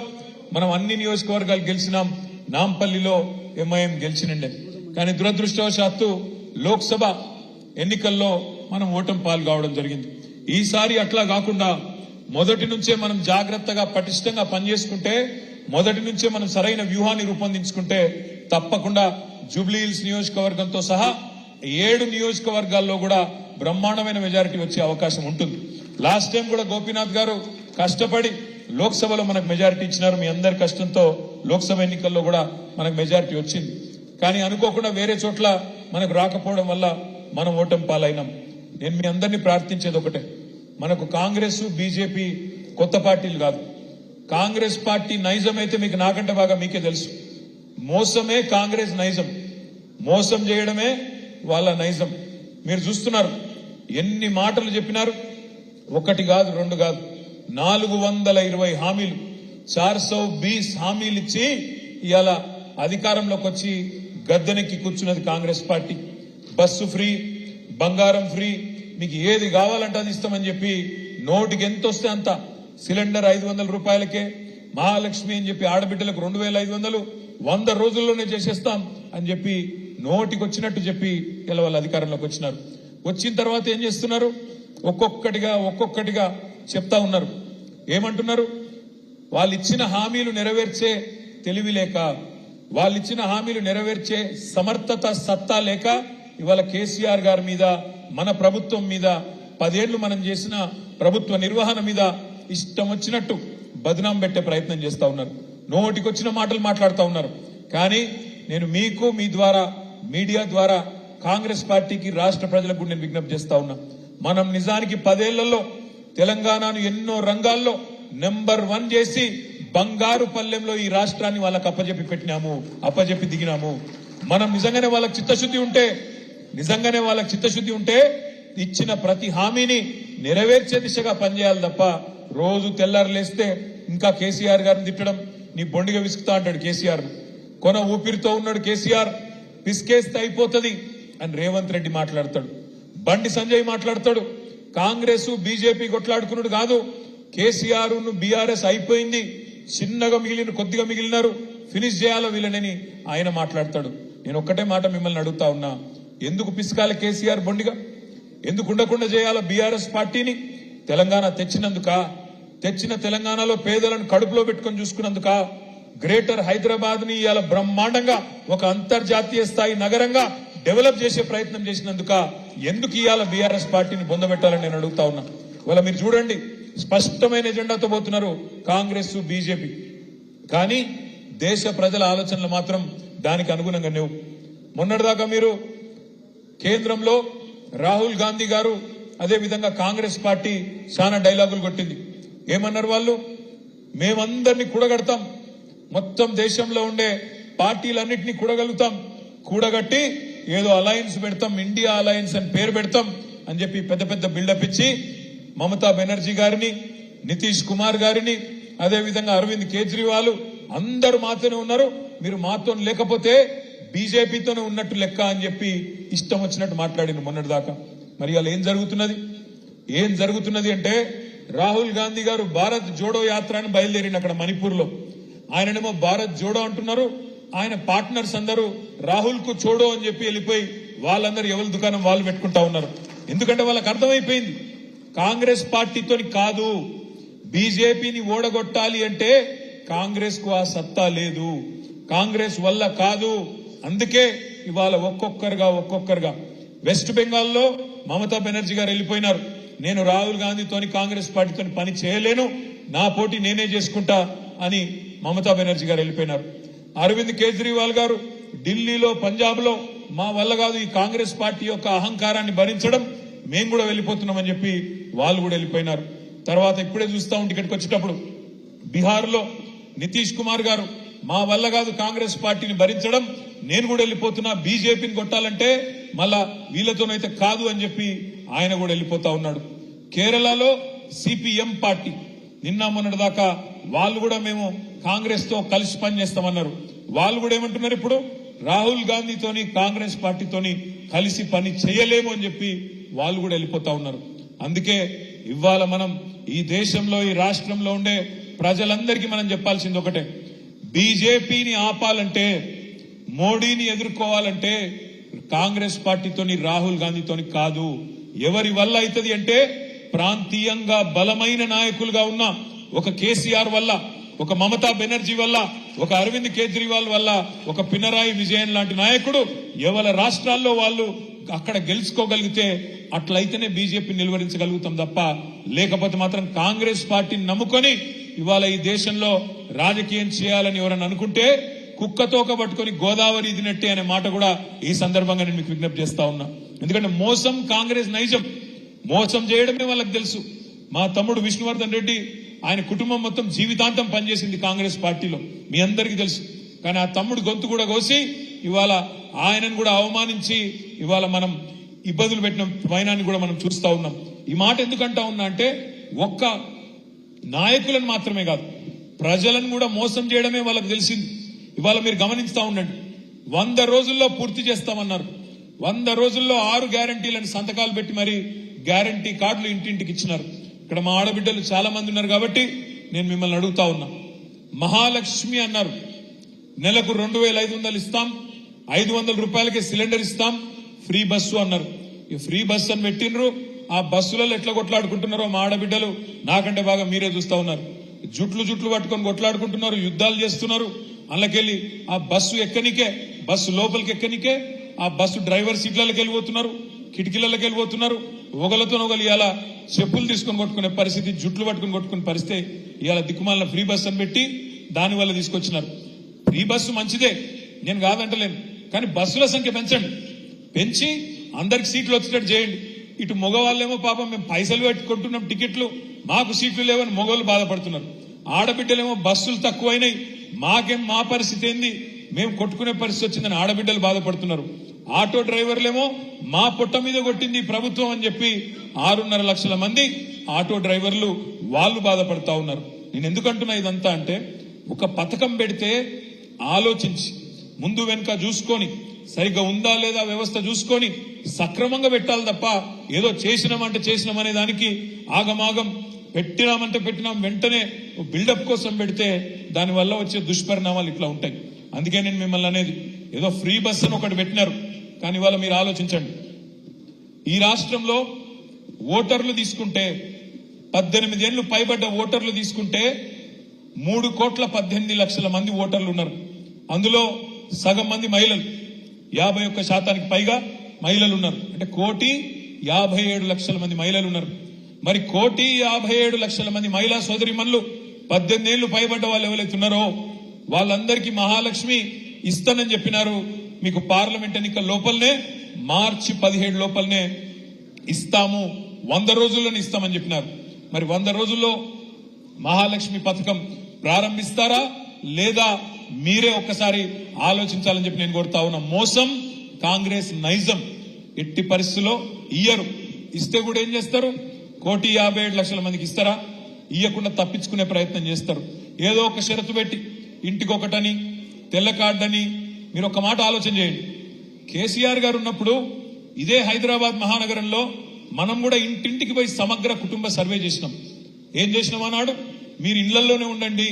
మనం అన్ని నియోజకవర్గాలు గెలిచినాం. నాంపల్లిలో ఎంఐఎం గెలిచినండే. కానీ దురదృష్టవశాత్తు లోక్సభ ఎన్నికల్లో మనం ఓటమి పాలు కావడం జరిగింది. ఈసారి అట్లా కాకుండా మొదటి నుంచే మనం జాగ్రత్తగా పటిష్టంగా పనిచేసుకుంటే, మొదటి నుంచే మనం సరైన వ్యూహాన్ని రూపొందించుకుంటే తప్పకుండా జూబ్లీ హిల్స్ నియోజకవర్గంతో సహా 7 నియోజకవర్గాల్లో కూడా బ్రహ్మాండమైన మెజారిటీ వచ్చే అవకాశం ఉంటుంది. లాస్ట్ టైం కూడా గోపీనాథ్ గారు కష్టపడి లోక్సభలో మనకు మెజారిటీ ఇచ్చినారు. మీ అందరి కష్టంతో లోక్సభ ఎన్నికల్లో కూడా మనకు మెజారిటీ వచ్చింది. కానీ అనుకోకుండా వేరే చోట్ల మనకు రాకపోవడం వల్ల మనం ఓటమి పాలైనాం. నేను మీ అందరినీ ప్రార్థించేది ఒకటే, మనకు కాంగ్రెస్ బీజేపీ కొత్త పార్టీలు కాదు. కాంగ్రెస్ పార్టీ నైజం అయితే మీకు నాకంటే బాగా మీకే తెలుసు. మోసమే కాంగ్రెస్ నైజం, మోసం చేయడమే వాళ్ళ నైజం. మీరు చూస్తున్నారు ఎన్ని మాటలు చెప్పినారు. 1 కాదు 2 కాదు 420 హామీలు, 420 హామీలు ఇచ్చి ఇవాళ అధికారంలోకి వచ్చి గద్దెనెక్కి కూర్చున్నది కాంగ్రెస్ పార్టీ. బస్సు ఫ్రీ, బంగారం ఫ్రీ, మీకు ఏది కావాలంటే అది ఇస్తామని చెప్పి నోటికి ఎంత వస్తే అంత, సిలిండర్ 500 రూపాయలకే, మహాలక్ష్మి అని చెప్పి ఆడబిడ్డలకు 2500 100 రోజుల్లోనే చేసేస్తాం అని చెప్పి నోటికి వచ్చినట్టు చెప్పి ఇలా వాళ్ళు అధికారంలోకి వచ్చినారు. వచ్చిన తర్వాత ఏం చేస్తున్నారు? ఒక్కొక్కటిగా చెప్తా ఉన్నారు. ఏమంటున్నారు? వాళ్ళు ఇచ్చిన హామీలు నెరవేర్చే తెలివి లేక, వాళ్ళు ఇచ్చిన హామీలు నెరవేర్చే సమర్థత సత్తా లేక ఇవాళ కేసీఆర్ గారి మీద, మన ప్రభుత్వం మీద, 10 ఏళ్లు మనం చేసిన ప్రభుత్వ నిర్వహణ మీద ఇష్టం వచ్చినట్టు బదనాం పెట్టే ప్రయత్నం చేస్తా ఉన్నారు. నోటికొచ్చిన మాటలు మాట్లాడుతూ ఉన్నారు. కానీ నేను మీకు, మీ ద్వారా, మీడియా ద్వారా కాంగ్రెస్ పార్టీకి, రాష్ట్ర ప్రజలకు నేను విజ్ఞప్తి చేస్తా ఉన్నా. మనం నిజానికి 10 ఏళ్లలో తెలంగాణను ఎన్నో రంగాల్లో నెంబర్ 1 చేసి బంగారు పల్లెంలో ఈ రాష్ట్రాన్ని వాళ్ళకి అప్పజెప్పి దిగినాము. మనం నిజంగానే వాళ్ళకి చిత్తశుద్ధి ఉంటే ఇచ్చిన ప్రతి హామీని నెరవేర్చే దిశగా పనిచేయాలి తప్ప రోజు తెల్లారు లేస్తే ఇంకా కేసీఆర్ గారిని తిట్టడం, నీ బొండిగా విసుకుతా అంటాడు కేసీఆర్. కొన ఊపిరితో ఉన్నాడు కేసీఆర్, పిసికేస్తే అయిపోతుంది అని రేవంత్ రెడ్డి మాట్లాడతాడు. బండి సంజయ్ మాట్లాడతాడు. కాంగ్రెస్ బీజేపీ కొట్లాడుకున్నాడు కాదు, కేసీఆర్ బీఆర్ఎస్ అయిపోయింది, చిన్నగా కొద్దిగా మిగిలినారు, ఫినిష్ చేయాలో వీళ్ళని ఆయన మాట్లాడతాడు. నేను ఒక్కటే మాట మిమ్మల్ని అడుగుతా ఉన్నా, ఎందుకు పిసకాలి కేసీఆర్ బొండిగా? ఎందుకు ఉండకుండా చేయాలో బీఆర్ఎస్ పార్టీని? తెలంగాణ తెచ్చిన తెలంగాణలో పేదలను కడుపులో పెట్టుకొని చూసుకున్నందుక, గ్రేటర్ హైదరాబాద్ ని ఇవాళ బ్రహ్మాండంగా ఒక అంతర్జాతీయ స్థాయి నగరంగా డెవలప్ చేసే ప్రయత్నం చేసినందుక ఎందుకు ఇవాళ బీఆర్ఎస్ పార్టీని బొందబెట్టాలని నేను అడుగుతా ఉన్నా. ఇవాళ మీరు చూడండి, స్పష్టమైన ఎజెండాతో పోతున్నారు కాంగ్రెస్ బీజేపీ. కానీ దేశ ప్రజల ఆలోచనలు మాత్రం దానికి అనుగుణంగా లేవు. మొన్నటిదాకా మీరు కేంద్రంలో రాహుల్ గాంధీ గారు, అదే విధంగా కాంగ్రెస్ పార్టీ చాలా డైలాగులు కొట్టింది. ఏమన్నారు వాళ్ళు? మేమందరినీ కూడగడతాం, మొత్తం దేశంలో ఉండే పార్టీలన్నింటినీ కూడగట్టి ఏదో అలయన్స్ పెడతాం, ఇండియా అలయన్స్ అని పేరు పెడతాం అని చెప్పి పెద్ద బిల్డప్ ఇచ్చి మమతా బెనర్జీ గారిని, నితీష్ కుమార్ గారిని, అదే విధంగా అరవింద్ కేజ్రీవాల్ అందరూ మాతోనే ఉన్నారు, మీరు మాతో లేకపోతే బీజేపీతోనే ఉన్నట్టు లెక్క అని చెప్పి ఇష్టం వచ్చినట్టు మాట్లాడింది మొన్నటిదాకా. మరి అలా ఏం జరుగుతున్నది అంటే, రాహుల్ గాంధీ గారు భారత్ జోడో యాత్ర అని బయలుదేరిన అక్కడ మణిపూర్ లో. ఆయననేమో భారత్ జోడో అంటున్నారు, ఆయన పార్ట్నర్స్ అందరూ రాహుల్ కు చోడో అని చెప్పి వెళ్ళిపోయి వాళ్ళందరూ ఎవరి దుకాణం వాళ్ళు పెట్టుకుంటా ఉన్నారు. ఎందుకంటే వాళ్ళకి అర్థమైపోయింది, కాంగ్రెస్ పార్టీతోని కాదు, బీజేపీని ఓడగొట్టాలి అంటే కాంగ్రెస్ కు ఆ సత్తా లేదు, కాంగ్రెస్ వల్ల కాదు. అందుకే ఇవాళ ఒక్కొక్కరుగా వెస్ట్ బెంగాల్లో మమతా బెనర్జీ గారు వెళ్ళిపోయినారు. నేను రాహుల్ గాంధీతోని కాంగ్రెస్ పార్టీతోని పని చేయలేను, నా పోటీ నేనే చేసుకుంటా అని మమతా బెనర్జీ గారు వెళ్ళిపోయినారు. అరవింద్ కేజ్రీవాల్ గారు ఢిల్లీలో, పంజాబ్ లో మా వల్ల కాదు ఈ కాంగ్రెస్ పార్టీ యొక్క అహంకారాన్ని భరించడం, మేము కూడా వెళ్ళిపోతున్నామని చెప్పి వాళ్ళు కూడా వెళ్ళిపోయినారు. తర్వాత ఇప్పుడే చూస్తా ఉంటే ఇక్కడికి వచ్చేటప్పుడు బీహార్ లో నితీష్ కుమార్ గారు మా వల్ల కాదు కాంగ్రెస్ పార్టీని భరించడం, నేను కూడా వెళ్ళిపోతున్నా, బీజేపీని కొట్టాలంటే మళ్ళా వీళ్ళతోనైతే కాదు అని చెప్పి ఆయన కూడా వెళ్ళిపోతా ఉన్నాడు. కేరళలో సిపిఎం పార్టీ నిన్న మొన్నటి దాకా వాళ్ళు కూడా మేము కాంగ్రెస్ తో కలిసి పనిచేస్తామన్నారు. వాళ్ళు కూడా ఏమంటున్నారు, ఇప్పుడు రాహుల్ గాంధీతోని కాంగ్రెస్ పార్టీతోని కలిసి పని చేయలేము అని చెప్పి వాళ్ళు కూడా వెళ్ళిపోతా ఉన్నారు. అందుకే ఇవాళ మనం ఈ దేశంలో, ఈ రాష్ట్రంలో ఉండే ప్రజలందరికీ మనం చెప్పాల్సింది ఒకటే, బీజేపీని ఆపాలంటే, మోడీని ఎదుర్కోవాలంటే కాంగ్రెస్ పార్టీతోని రాహుల్ గాంధీతోని కాదు. ఎవరి వల్ల అవుతుంది అంటే ప్రాంతీయంగా బలమైన నాయకులుగా ఉన్న ఒక కేసీఆర్ వల్ల, ఒక మమతా బెనర్జీ వల్ల, ఒక అరవింద్ కేజ్రీవాల్ వల్ల, ఒక పినరాయి విజయన్ లాంటి నాయకుడు ఎవరి రాష్ట్రాల్లో వాళ్ళు అక్కడ గెలుచుకోగలిగితే అట్లయితేనే బీజేపీ నిలువరించగలుగుతాం తప్ప, లేకపోతే మాత్రం కాంగ్రెస్ పార్టీని నమ్ముకొని ఇవాళ ఈ దేశంలో రాజకీయం చేయాలని ఎవరన్నా అనుకుంటే కుక్కతోక పట్టుకొని గోదావరి ఇదినట్టే అనే మాట కూడా ఈ సందర్భంగా నేను మీకు విజ్ఞప్తి చేస్తా ఉన్నా. ఎందుకంటే మోసం కాంగ్రెస్ నైజం, మోసం చేయడమే వాళ్ళకి తెలుసు. మా తమ్ముడు విష్ణువర్ధన్ రెడ్డి ఆయన కుటుంబం మొత్తం జీవితాంతం పనిచేసింది కాంగ్రెస్ పార్టీలో, మీ అందరికీ తెలుసు. కానీ ఆ తమ్ముడు గొంతు కూడా కోసి ఇవాళ ఆయనను కూడా అవమానించి ఇవాళ మనం ఇబ్బందులు పెట్టిన వైనాన్ని కూడా మనం చూస్తా ఉన్నాం. ఈ మాట ఎందుకంటా ఉన్నా అంటే ఒక్క నాయకులను మాత్రమే కాదు, ప్రజలను కూడా మోసం చేయడమే వాళ్ళకి తెలిసింది. ఇవాళ మీరు గమనిస్తా ఉండండి, 100 రోజుల్లో పూర్తి చేస్తామన్నారు. 100 రోజుల్లో 6 గ్యారంటీలను సంతకాలు పెట్టి మరి గ్యారంటీ కార్డులు ఇంటింటికి ఇచ్చినారు. ఇక్కడ మా ఆడబిడ్డలు చాలా మంది ఉన్నారు కాబట్టి నేను మిమ్మల్ని అడుగుతా ఉన్నా. మహాలక్ష్మి అన్నారు, నెలకు 2500 ఇస్తాం, 500 రూపాయలకే సిలిండర్ ఇస్తాం, ఫ్రీ బస్సు అన్నారు. ఈ ఫ్రీ బస్సు అని పెట్టినరు, ఆ బస్సులలో ఎట్లా కొట్లాడుకుంటున్నారో మా ఆడబిడ్డలు నాకంటే బాగా మీరే చూస్తా ఉన్నారు. జుట్లు పట్టుకొని కొట్లాడుకుంటున్నారు, యుద్ధాలు చేస్తున్నారు. అందులోకెళ్ళి ఆ బస్సు ఎక్కనికే, బస్సు లోపలికి ఎక్కనికే ఆ బస్సు డ్రైవర్ సీట్లకి వెళ్ళిపోతున్నారు, కిటికీలకి వెళ్ళిపోతున్నారు. ఒకలతో ఒకరు ఇవాళ చెప్పులు తీసుకొని కొట్టుకునే పరిస్థితి, జుట్లు పట్టుకుని కొట్టుకునే పరిస్థితి ఇవాళ దిక్కుమాలిన ఫ్రీ బస్సు అని పెట్టి దాని వల్ల తీసుకొచ్చినారు. ఫ్రీ బస్సు మంచిదే, నేను కాదంటలేను, కానీ బస్సుల సంఖ్య పెంచండి, పెంచి అందరికి సీట్లు వచ్చేటట్టు చేయండి. ఇటు మగవాళ్ళేమో పాపం మేము పైసలు పెట్టుకుంటున్నాం టికెట్లు, మాకు సీట్లు లేవని మగవాళ్ళు బాధపడుతున్నారు. ఆడబిడ్డలేమో బస్సులు తక్కువైనాయి, మాకేం మా పరిస్థితి ఏంది, మేము కొట్టుకునే పరిస్థితి వచ్చిందని ఆడబిడ్డలు బాధపడుతున్నారు. ఆటో డ్రైవర్లేమో మా పొట్ట మీద కొట్టింది ప్రభుత్వం అని చెప్పి 6.5 లక్షల మంది ఆటో డ్రైవర్లు వాళ్ళు బాధపడతా ఉన్నారు. నేను ఎందుకంటున్నా ఇదంతా అంటే, ఒక పథకం పెడితే ఆలోచించి ముందు వెనుక చూసుకొని సరిగ్గా ఉందా లేదా వ్యవస్థ చూసుకొని సక్రమంగా పెట్టాలి తప్ప ఏదో చేసినామంటే చేసినామనే దానికి ఆగమాగం పెట్టినామంటే పెట్టినాం వెంటనే బిల్డప్ కోసం పెడితే దానివల్ల వచ్చే దుష్పరిణామాలు ఇట్లా ఉంటాయి. అందుకే నేను మిమ్మల్ని అనేది, ఏదో ఫ్రీ బస్ అని ఒకటి పెట్టినారు, కానీ ఇవాళ మీరు ఆలోచించండి. ఈ రాష్ట్రంలో ఓటర్లు తీసుకుంటే 18 ఏళ్లు పైబడ్డ ఓటర్లు తీసుకుంటే 3,18,00,000 మంది ఓటర్లు ఉన్నారు. అందులో సగం మంది మహిళలు, 51% పైగా మహిళలు ఉన్నారు. అంటే 1,57,00,000 మంది మహిళలు ఉన్నారు. మరి 1,57,00,000 మంది మహిళా సోదరిమణులు 18 ఏళ్లు పైబడ్డ వాళ్ళు ఎవరైతే ఉన్నారో వాళ్ళందరికీ మహాలక్ష్మి ఇస్తానని చెప్పినారు. మీకు పార్లమెంట్ ఎన్నికల లోపలనే మార్చి 17 లోపలనే ఇస్తాము, 100 రోజుల్లోనే ఇస్తామని చెప్పినారు. మరి 100 రోజుల్లో మహాలక్ష్మి పథకం ప్రారంభిస్తారా లేదా మీరే ఒక్కసారి ఆలోచించాలని చెప్పి నేను కోరుతా ఉన్నా. మోసం కాంగ్రెస్ నైజం, ఎట్టి పరిస్థితుల్లో ఇయ్యరు. ఇస్తే కూడా ఏం చేస్తారు, 1,57,00,000 మందికి ఇస్తారా, ఇయ్యకుండా తప్పించుకునే ప్రయత్నం చేస్తారు. ఏదో ఒక షరతు పెట్టి ఇంటికొకటని తెల్ల కార్డని. మీరు ఒక మాట ఆలోచన చేయండి, కేసీఆర్ గారు ఉన్నప్పుడు ఇదే హైదరాబాద్ మహానగరంలో మనం కూడా ఇంటింటికి పోయి సమగ్ర కుటుంబ సర్వే చేసినాం. ఏం చేసినాం అన్నాడు, మీరు ఇళ్లలోనే ఉండండి,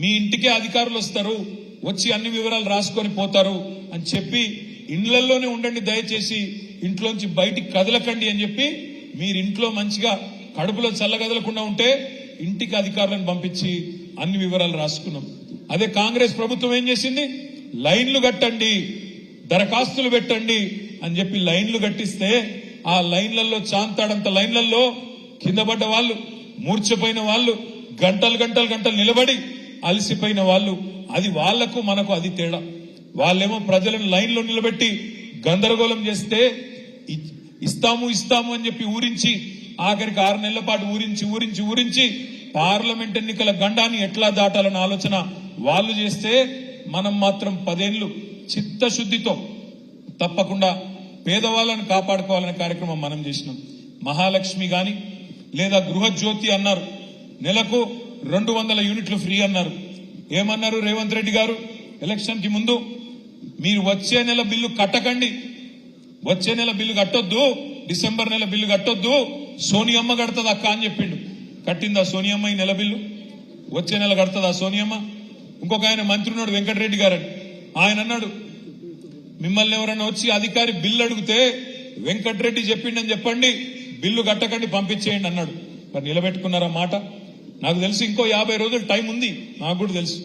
మీ ఇంటికే అధికారులు వస్తారు, వచ్చి అన్ని వివరాలు రాసుకొని పోతారు అని చెప్పి ఇళ్లలోనే ఉండండి, దయచేసి ఇంట్లోంచి బయటికి కదలకండి అని చెప్పి మీరు ఇంట్లో మంచిగా కడుపులో చల్లగదలకుండా ఉంటే ఇంటికి అధికారులను పంపించి అన్ని వివరాలు రాసుకున్నాం. అదే కాంగ్రెస్ ప్రభుత్వం ఏం చేసింది, లైన్లు కట్టండి, దరఖాస్తులు పెట్టండి అని చెప్పి లైన్లు కట్టిస్తే ఆ లైన్లలో చాంతాడంత లైన్లలో కింద పడ్డ వాళ్ళు, మూర్ఛపోయిన వాళ్ళు, గంటలు నిలబడి అలసిపోయిన వాళ్ళు. అది వాళ్లకు మనకు అది తేడా. వాళ్ళేమో ప్రజలను లైన్లో నిలబెట్టి గందరగోళం చేస్తే ఇస్తాము అని చెప్పి ఊరించి ఆఖరికి 6 నెలల పాటు ఊరించి పార్లమెంట్ ఎన్నికల గండాన్ని ఎట్లా దాటాలన్న ఆలోచన వాళ్ళు చేస్తే మనం మాత్రం 10 ఏళ్లు చిత్తశుద్ధితో తప్పకుండా పేదవాళ్ళని కాపాడుకోవాలనే కార్యక్రమం మనం చేసినాం. మహాలక్ష్మి గాని లేదా గృహజ్యోతి అన్నారు, నెలకు 200 యూనిట్లు ఫ్రీ అన్నారు. ఏమన్నారు రేవంత్ రెడ్డి గారు ఎలక్షన్ కి ముందు, మీరు వచ్చే నెల బిల్లు కట్టకండి, వచ్చే నెల బిల్లు కట్టొద్దు, డిసెంబర్ నెల బిల్లు కట్టొద్దు, సోనియమ్మ కడుతుంది అక్క అని చెప్పిండు. కట్టిందా సోనియమ్మ ఈ నెల బిల్లు? వచ్చే నెల కడుతుందా సోనియమ్మ? ఇంకొక ఆయన మంత్రి ఉన్నాడు వెంకటరెడ్డి గారు, ఆయన అన్నాడు మిమ్మల్ని ఎవరైనా వచ్చి అధికారి బిల్లు అడిగితే వెంకటరెడ్డి చెప్పిండని చెప్పండి, బిల్లు కట్టకండి పంపించేయండి అన్నాడు. మరి నిలబెట్టుకున్నారా మాట? నాకు తెలుసు ఇంకో 50 రోజులు టైం ఉంది, నాకు కూడా తెలుసు.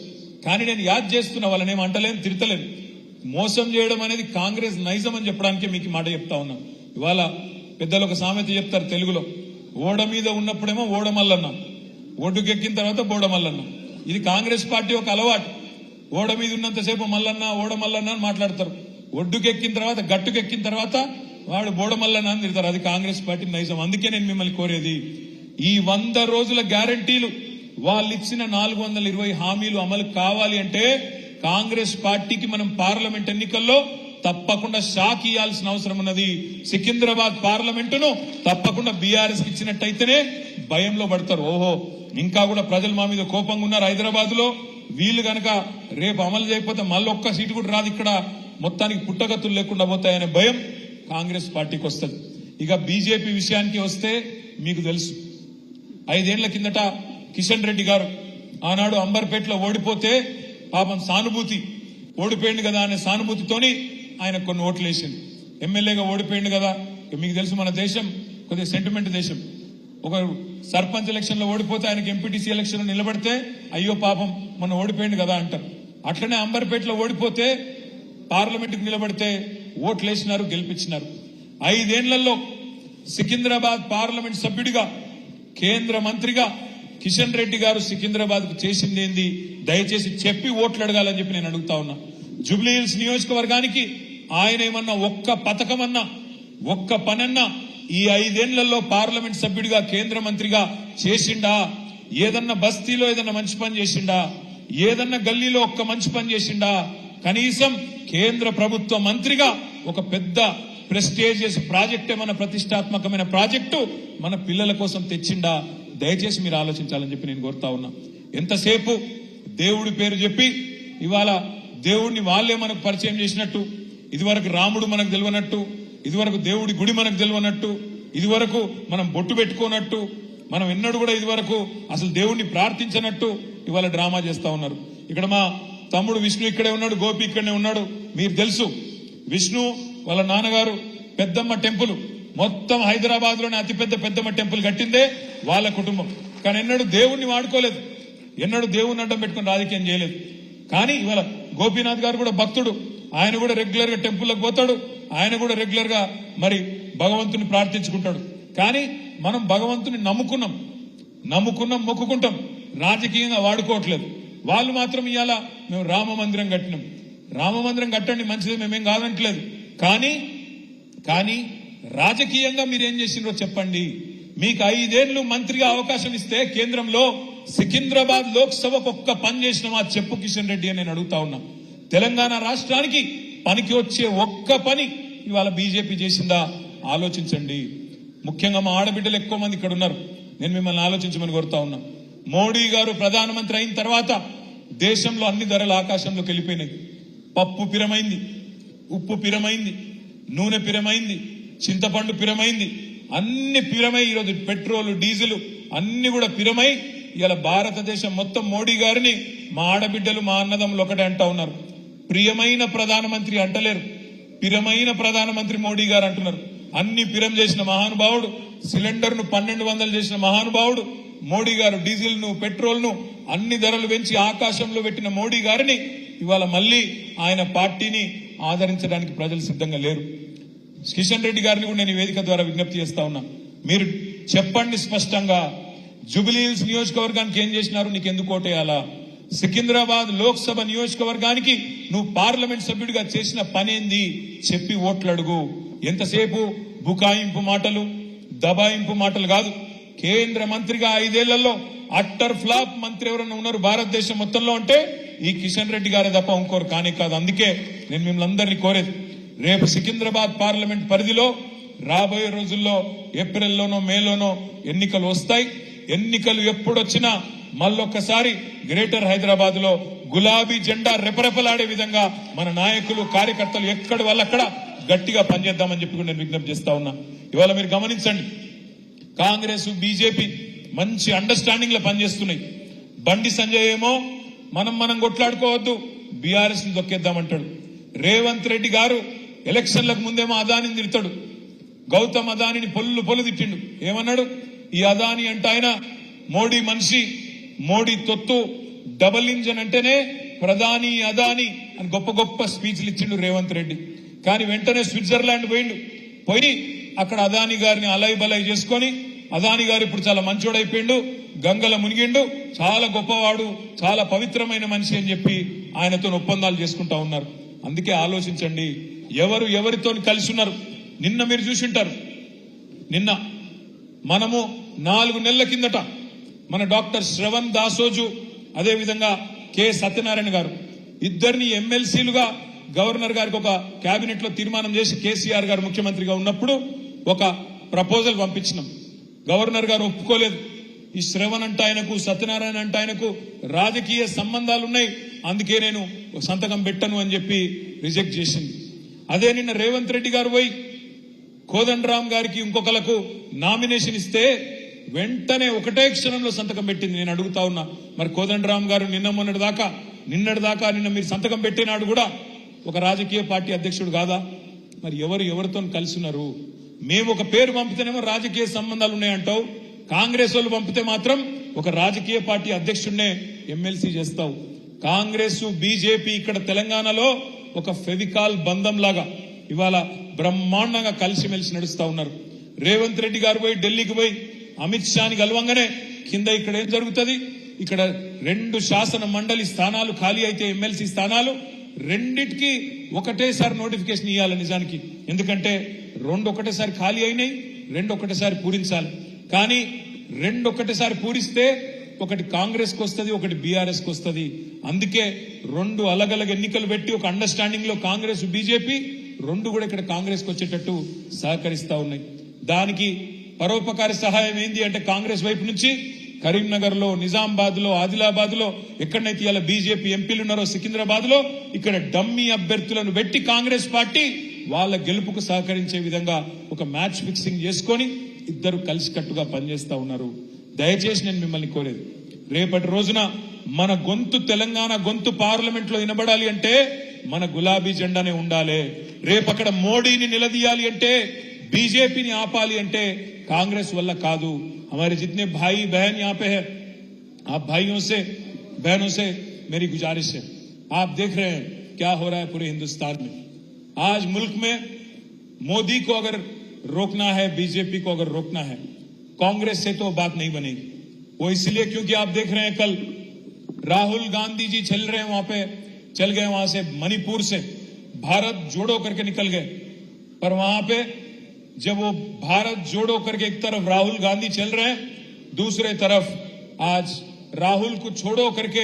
కానీ నేను యాద్ చేస్తున్నా, వాళ్ళని ఏం అంటలేను, తిడతలేను. మోసం చేయడం అనేది కాంగ్రెస్ నైజం అని చెప్పడానికే మీకు మాట చెప్తా ఉన్నా. ఇవాళ పెద్దలు ఒక సామెత చెప్తారు తెలుగులో, ఓడ మీద ఉన్నప్పుడేమో ఓడమల్లన్న, ఒడ్డుకెక్కిన తర్వాత బోడమల్లన్న. ఇది కాంగ్రెస్ పార్టీ ఒక అలవాటు. ఓడ మీద ఉన్నంతసేపు మల్లన్న ఓడమల్లన్న అని మాట్లాడతారు, ఒడ్డుకెక్కిన తర్వాత గట్టుకెక్కిన తర్వాత వాడు బోడమల్లన్న అని తిడతారు. అది కాంగ్రెస్ పార్టీ నైజం. అందుకే నేను మిమ్మల్ని కోరేది, ఈ 100 రోజుల గ్యారంటీలు, వాళ్ళు ఇచ్చిన 420 హామీలు అమలు కావాలి అంటే కాంగ్రెస్ పార్టీకి మనం పార్లమెంట్ ఎన్నికల్లో తప్పకుండా షాక్ ఇవ్వాల్సిన అవసరం ఉన్నది. సికింద్రాబాద్ పార్లమెంటును తప్పకుండా బీఆర్ఎస్ కి ఇచ్చినట్టయితేనే భయంలో పడతారు. ఓహో, ఇంకా కూడా ప్రజలు మా మీద కోపంగా ఉన్నారు హైదరాబాద్ లో, వీళ్ళు గనక రేపు అమలు చేయకపోతే మళ్ళీ ఒక్క సీటు కూడా రాదు, ఇక్కడ మొత్తానికి పుట్టగతులు లేకుండా పోతాయనే భయం కాంగ్రెస్ పార్టీకి వస్తుంది. ఇక బీజేపీ విషయానికి వస్తే మీకు తెలుసు, 5 ఏళ్ల కిందట కిషన్ రెడ్డి గారు ఆనాడు అంబర్పేటలో ఓడిపోతే పాపం సానుభూతి, ఓడిపోయింది కదా అనే సానుభూతితోని ఆయన కొన్ని ఓట్లు వేసింది. ఎమ్మెల్యేగా ఓడిపోయింది కదా, మీకు తెలుసు మన దేశం కొద్దిగా సెంటిమెంట్ దేశం. ఒక సర్పంచ్ ఎలక్షన్ లో ఓడిపోతే ఆయనకి ఎంపీటీసీ ఎలక్షన్ లో నిలబడితే అయ్యో పాపం మనం ఓడిపోయింది కదా అంటారు. అట్లనే అంబర్పేటలో ఓడిపోతే పార్లమెంట్ కు నిలబడితే ఓట్లు వేసినారు, గెలిపించినారు. 5 ఏళ్లలో సికింద్రాబాద్ పార్లమెంట్ సభ్యుడిగా, కేంద్ర మంత్రిగా కిషన్ రెడ్డి గారు సికింద్రాబాద్ కు చేసింది ఏంది, దయచేసి చెప్పి ఓట్లు అడగాలని చెప్పి నేను అడుగుతా ఉన్నా. జూబ్లీ హిల్స్ నియోజకవర్గానికి ఆయన ఏమన్నా ఒక్క పథకమన్నా, ఒక్క పనన్నా ఈ 5 ఏళ్లలో పార్లమెంట్ సభ్యుడిగా, కేంద్ర మంత్రిగా చేసిండా? ఏదన్నా బస్తీలో ఏదన్నా మంచి పని చేసిండా? ఏదన్నా గల్లీలో ఒక్క మంచి పని చేసిండా? కనీసం కేంద్ర ప్రభుత్వ మంత్రిగా ఒక పెద్ద ప్రెస్టేజియస్ ప్రాజెక్ట్, ఏమన్నా ప్రతిష్టాత్మకమైన ప్రాజెక్టు మన పిల్లల కోసం తెచ్చిండా? దయచేసి మీరు ఆలోచించాలని చెప్పి నేను కోరుతా ఉన్నా. ఎంతసేపు దేవుడి పేరు చెప్పి ఇవాళ దేవుడిని వాళ్ళే మనకు పరిచయం చేసినట్టు, ఇదివరకు రాముడు మనకు తెలియనట్టు, ఇదివరకు దేవుడి గుడి మనకు తెలియనట్టు, ఇదివరకు మనం బొట్టు పెట్టుకోనట్టు, మనం ఎన్నడూ కూడా ఇదివరకు అసలు దేవుడిని ప్రార్థించనట్టు ఇవాళ డ్రామా చేస్తా ఉన్నారు. ఇక్కడ మా తమ్ముడు విష్ణు ఇక్కడే ఉన్నాడు, గోపి ఇక్కడనే ఉన్నాడు. మీరు తెలుసు, విష్ణు వాళ్ళ నాన్నగారు పెద్దమ్మ టెంపుల్, మొత్తం హైదరాబాద్ లోనే అతిపెద్ద పెద్దమ్మ టెంపుల్ కట్టిందే వాళ్ళ కుటుంబం. కానీ ఎన్నడూ దేవుణ్ణి వాడుకోలేదు, ఎన్నడూ దేవుణ్ణి అడ్డం పెట్టుకుని రాజకీయం చేయలేదు. కానీ ఇవాళ గోపీనాథ్ గారు కూడా భక్తుడు, ఆయన కూడా రెగ్యులర్ గా టెంపుల్కి పోతాడు, ఆయన కూడా రెగ్యులర్ గా మరి భగవంతుని ప్రార్థించుకుంటాడు. కానీ మనం భగవంతుని నమ్ముకున్నాం, మొక్కుకుంటాం, రాజకీయంగా వాడుకోవట్లేదు. వాళ్ళు మాత్రం ఇవాళ మేము రామ మందిరం కట్టినాం, రామ మందిరం కట్టండి మంచిది, మేమేం కాదంటలేదు. కానీ రాజకీయంగా మీరేం చేసిండ్రో చెప్పండి. మీకు 5 ఏళ్లు మంత్రిగా అవకాశం ఇస్తే కేంద్రంలో సికింద్రాబాద్ లోక్సభకు ఒక్క పని చేసినామా చెప్పు కిషన్ రెడ్డి అని నేను అడుగుతా ఉన్నా. తెలంగాణ రాష్ట్రానికి పనికి వచ్చే ఒక్క పని ఇవాళ బీజేపీ చేసిందా ఆలోచించండి. ముఖ్యంగా మా ఆడబిడ్డలు ఎక్కువ మంది ఇక్కడ ఉన్నారు, నేను మిమ్మల్ని ఆలోచించమని కోరుతా ఉన్నా. మోడీ గారు ప్రధానమంత్రి అయిన తర్వాత దేశంలో అన్ని ధరలు ఆకాశంలోకి వెళ్ళిపోయినాయి. పప్పు పిరమైంది, ఉప్పు పిరమైంది, నూనె పిరమైంది, చింతపండు పిరమైంది, అన్ని పిరమై ఈరోజు పెట్రోల్ డీజిల్ అన్ని కూడా పిరమై ఇలా భారతదేశం మొత్తం మోడీ గారిని మా ఆడబిడ్డలు మా అన్నదమ్ములు ఒకటే అంటా ఉన్నారు. ప్రియమైన ప్రధానమంత్రి అంటలేరు, పిరమైన ప్రధానమంత్రి మోడీ గారు అంటున్నారు. అన్ని పిరం చేసిన మహానుభావుడు, సిలిండర్ ను 1200 చేసిన మహానుభావుడు మోడీ గారు. డీజిల్ ను పెట్రోల్ ను అన్ని ధరలు పెంచి ఆకాశంలో పెట్టిన మోడీ గారిని ఇవాళ మళ్ళీ ఆయన పార్టీని ఆదరించడానికి ప్రజలు సిద్ధంగా లేరు. కిషన్ రెడ్డి గారిని కూడా నేను వేదిక ద్వారా విజ్ఞప్తి చేస్తా ఉన్నా, మీరు చెప్పండి స్పష్టంగా, జూబ్లీ హిల్స్ నియోజకవర్గానికి ఏం చేసినారు, నీకు ఎందుకు ఓటేయాలా? సికింద్రాబాద్ లోక్సభ నియోజకవర్గానికి నువ్వు పార్లమెంట్ సభ్యుడిగా చేసిన పనేంది చెప్పి ఓట్లు అడుగు. ఎంతసేపు బుకాయింపు మాటలు, దబాయింపు మాటలు కాదు. కేంద్ర మంత్రిగా 5 ఏళ్లలో అట్టర్ ఫ్లాప్ మంత్రి ఎవరైనా ఉన్నారు భారతదేశం మొత్తంలో అంటే ఈ కిషన్ రెడ్డి గారే తప్ప ఇంకోరు కానే కాదు. అందుకే నేను మిమ్మల్ని అందరినీ కోరేది, రేపు సికింద్రాబాద్ పార్లమెంట్ పరిధిలో రాబోయే రోజుల్లో ఏప్రిల్లోనో మేలోనో ఎన్నికలు వస్తాయి. ఎన్నికలు ఎప్పుడొచ్చినా మళ్ళొక్కసారి గ్రేటర్ హైదరాబాద్ లో గులాబీ జెండా రెపరెపలాడే విధంగా మన నాయకులు కార్యకర్తలు ఎక్కడి వాళ్ళక్కడ గట్టిగా పనిచేద్దామని చెప్పి నేను విజ్ఞప్తి చేస్తా ఉన్నా. ఇవాళ మీరు గమనించండి, కాంగ్రెస్ బీజేపీ మంచి అండర్స్టాండింగ్ లో పనిచేస్తున్నాయి. బండి సంజయ్ ఏమో మనం కొట్లాడుకోవద్దు, బీఆర్ఎస్ ని దొక్కేద్దామంటాడు. రేవంత్ రెడ్డి గారు ఎలక్షన్లకు ముందేమో అదానిని తిడతాడు. గౌతమ్ అదానిని పొల్లు తిట్టిండు. ఏమన్నాడు? ఈ అదాని అంటే ఆయన మోడీ మనిషి, మోడీ తొత్తు, డబుల్ ఇంజన్ అంటేనే ప్రధాని అదాని అని గొప్ప గొప్ప స్పీచ్లు ఇచ్చిండు రేవంత్ రెడ్డి. కానీ వెంటనే స్విట్జర్లాండ్ పోయి అక్కడ అదాని గారిని అలై బలై చేసుకొని, అదాని గారు ఇప్పుడు చాలా మంచోడైపోయిండు, గంగల మునిగిండు, చాలా గొప్పవాడు, చాలా పవిత్రమైన మనిషి అని చెప్పి ఆయనతో ఒప్పందాలు చేసుకుంటా ఉన్నారు. అందుకే ఆలోచించండి, ఎవరు ఎవరితో కలిసి ఉన్నారు. నిన్న మీరు చూసింటారు, నిన్న మనము 4 నెలల కిందట మన డాక్టర్ శ్రవణ్ దాసోజు, అదేవిధంగా కె సత్యనారాయణ గారు ఇద్దరిని ఎమ్మెల్సీలుగా గవర్నర్ గారికి ఒక కేబినెట్ లో తీర్మానం చేసి కేసీఆర్ గారు ముఖ్యమంత్రిగా ఉన్నప్పుడు ఒక ప్రపోజల్ పంపించినాం. గవర్నర్ గారు ఒప్పుకోలేదు. ఈ శ్రవణ్ అంటే ఆయనకు, సత్యనారాయణ అంటే ఆయనకు రాజకీయ సంబంధాలు ఉన్నాయి, అందుకే నేను సంతకం పెట్టను అని చెప్పి రిజెక్ట్ చేసింది. అదే నిన్న రేవంత్ రెడ్డి గారు పోయి కోదండరాం గారికి ఇంకొకలకు నామినేషన్ ఇస్తే వెంటనే ఒకటే క్షణంలో సంతకం పెట్టింది. నేను అడుగుతా ఉన్నా, మరి కోదండరాం గారు నిన్నటి దాకా మీరు సంతకం పెట్టినాడు కూడా ఒక రాజకీయ పార్టీ అధ్యక్షుడు కాదా? మరి ఎవరితో కలిసి ఉన్నారు? మేము ఒక పేరు పంపితేనేమో రాజకీయ సంబంధాలు ఉన్నాయంటావు, కాంగ్రెస్ వాళ్ళు పంపితే మాత్రం ఒక రాజకీయ పార్టీ అధ్యక్షుడినే ఎమ్మెల్సీ చేస్తావు. కాంగ్రెస్ బీజేపీ ఇక్కడ తెలంగాణలో ఒక ఫెవికాల్ బంధం లాగా ఇవాళ బ్రహ్మాండంగా కలిసిమెలిసి నడుస్తా ఉన్నారు. రేవంత్ రెడ్డి గారు పోయి ఢిల్లీకి పోయి అమిత్ షాని కలవంగానే కింద ఇక్కడ ఏం జరుగుతుంది? ఇక్కడ 2 శాసన మండలి స్థానాలు ఖాళీ అయితే, ఎమ్మెల్సీ స్థానాలు రెండిటికి ఒకటేసారి నోటిఫికేషన్ ఇవ్వాలి నిజానికి. ఎందుకంటే 2 ఒకటేసారి ఖాళీ అయినాయి, 2 ఒకటేసారి పూరించాలి. కానీ 2 ఒకటేసారి పూరిస్తే ఒకటి కాంగ్రెస్ కు వస్తుంది, ఒకటి బీఆర్ఎస్ కు వస్తుంది. అందుకే 2 అలగలగ ఎన్నికలు పెట్టి ఒక అండర్స్టాండింగ్ లో కాంగ్రెస్ బీజేపీ 2 కూడా ఇక్కడ కాంగ్రెస్ కు వచ్చేటట్టు సహకరిస్తా ఉన్నాయి. దానికి పరోపకార సహాయం ఏంది అంటే కాంగ్రెస్ వైపు నుంచి కరీంనగర్ లో, నిజామాబాద్ లో, ఆదిలాబాద్ లో, ఎక్కడైతే ఇలా బీజేపీ ఎంపీలు ఉన్నారో సికింద్రాబాద్ లో ఇక్కడ డమ్మీ అభ్యర్థులను పెట్టి కాంగ్రెస్ పార్టీ వాళ్ళ గెలుపుకు సహకరించే విధంగా ఒక మ్యాచ్ ఫిక్సింగ్ చేసుకొని ఇద్దరు కలిసికట్టుగా పనిచేస్తా ఉన్నారు. దయచేసి నేను మిమ్మల్ని కోరేది, రేపటి రోజున మన గొంతు, తెలంగాణ గొంతు పార్లమెంట్ లో వినబడాలి అంటే మన గులాబీ జెండానే ఉండాలి. రేపు అక్కడ మోడీని నిలదీయాలి అంటే, బీజేపీని ఆపాలి అంటే కాంగ్రెస్ వల్ల కాదు. हमारे जितने भाई बहन यहाँ पे है, आप भाइयों से बहनों से मेरी गुजारिश है, आप देख रहे हैं क्या हो रहा है पूरे हिंदुस्तान में. आज मुल्क में मोदी को अगर रोकना है, बीजेपी को अगर रोकना है, कांग्रेस से तो बात नहीं बनेगी. वो इसलिए क्योंकि आप देख रहे हैं कल राहुल गांधी जी चल रहे हैं, वहां पे चल गए, वहां से मणिपुर से भारत जोड़ो करके निकल गए. पर वहां पे जब वो भारत जोड़ो करके एक तरफ राहुल गांधी चल रहे हैं, दूसरे तरफ आज राहुल को छोड़ो करके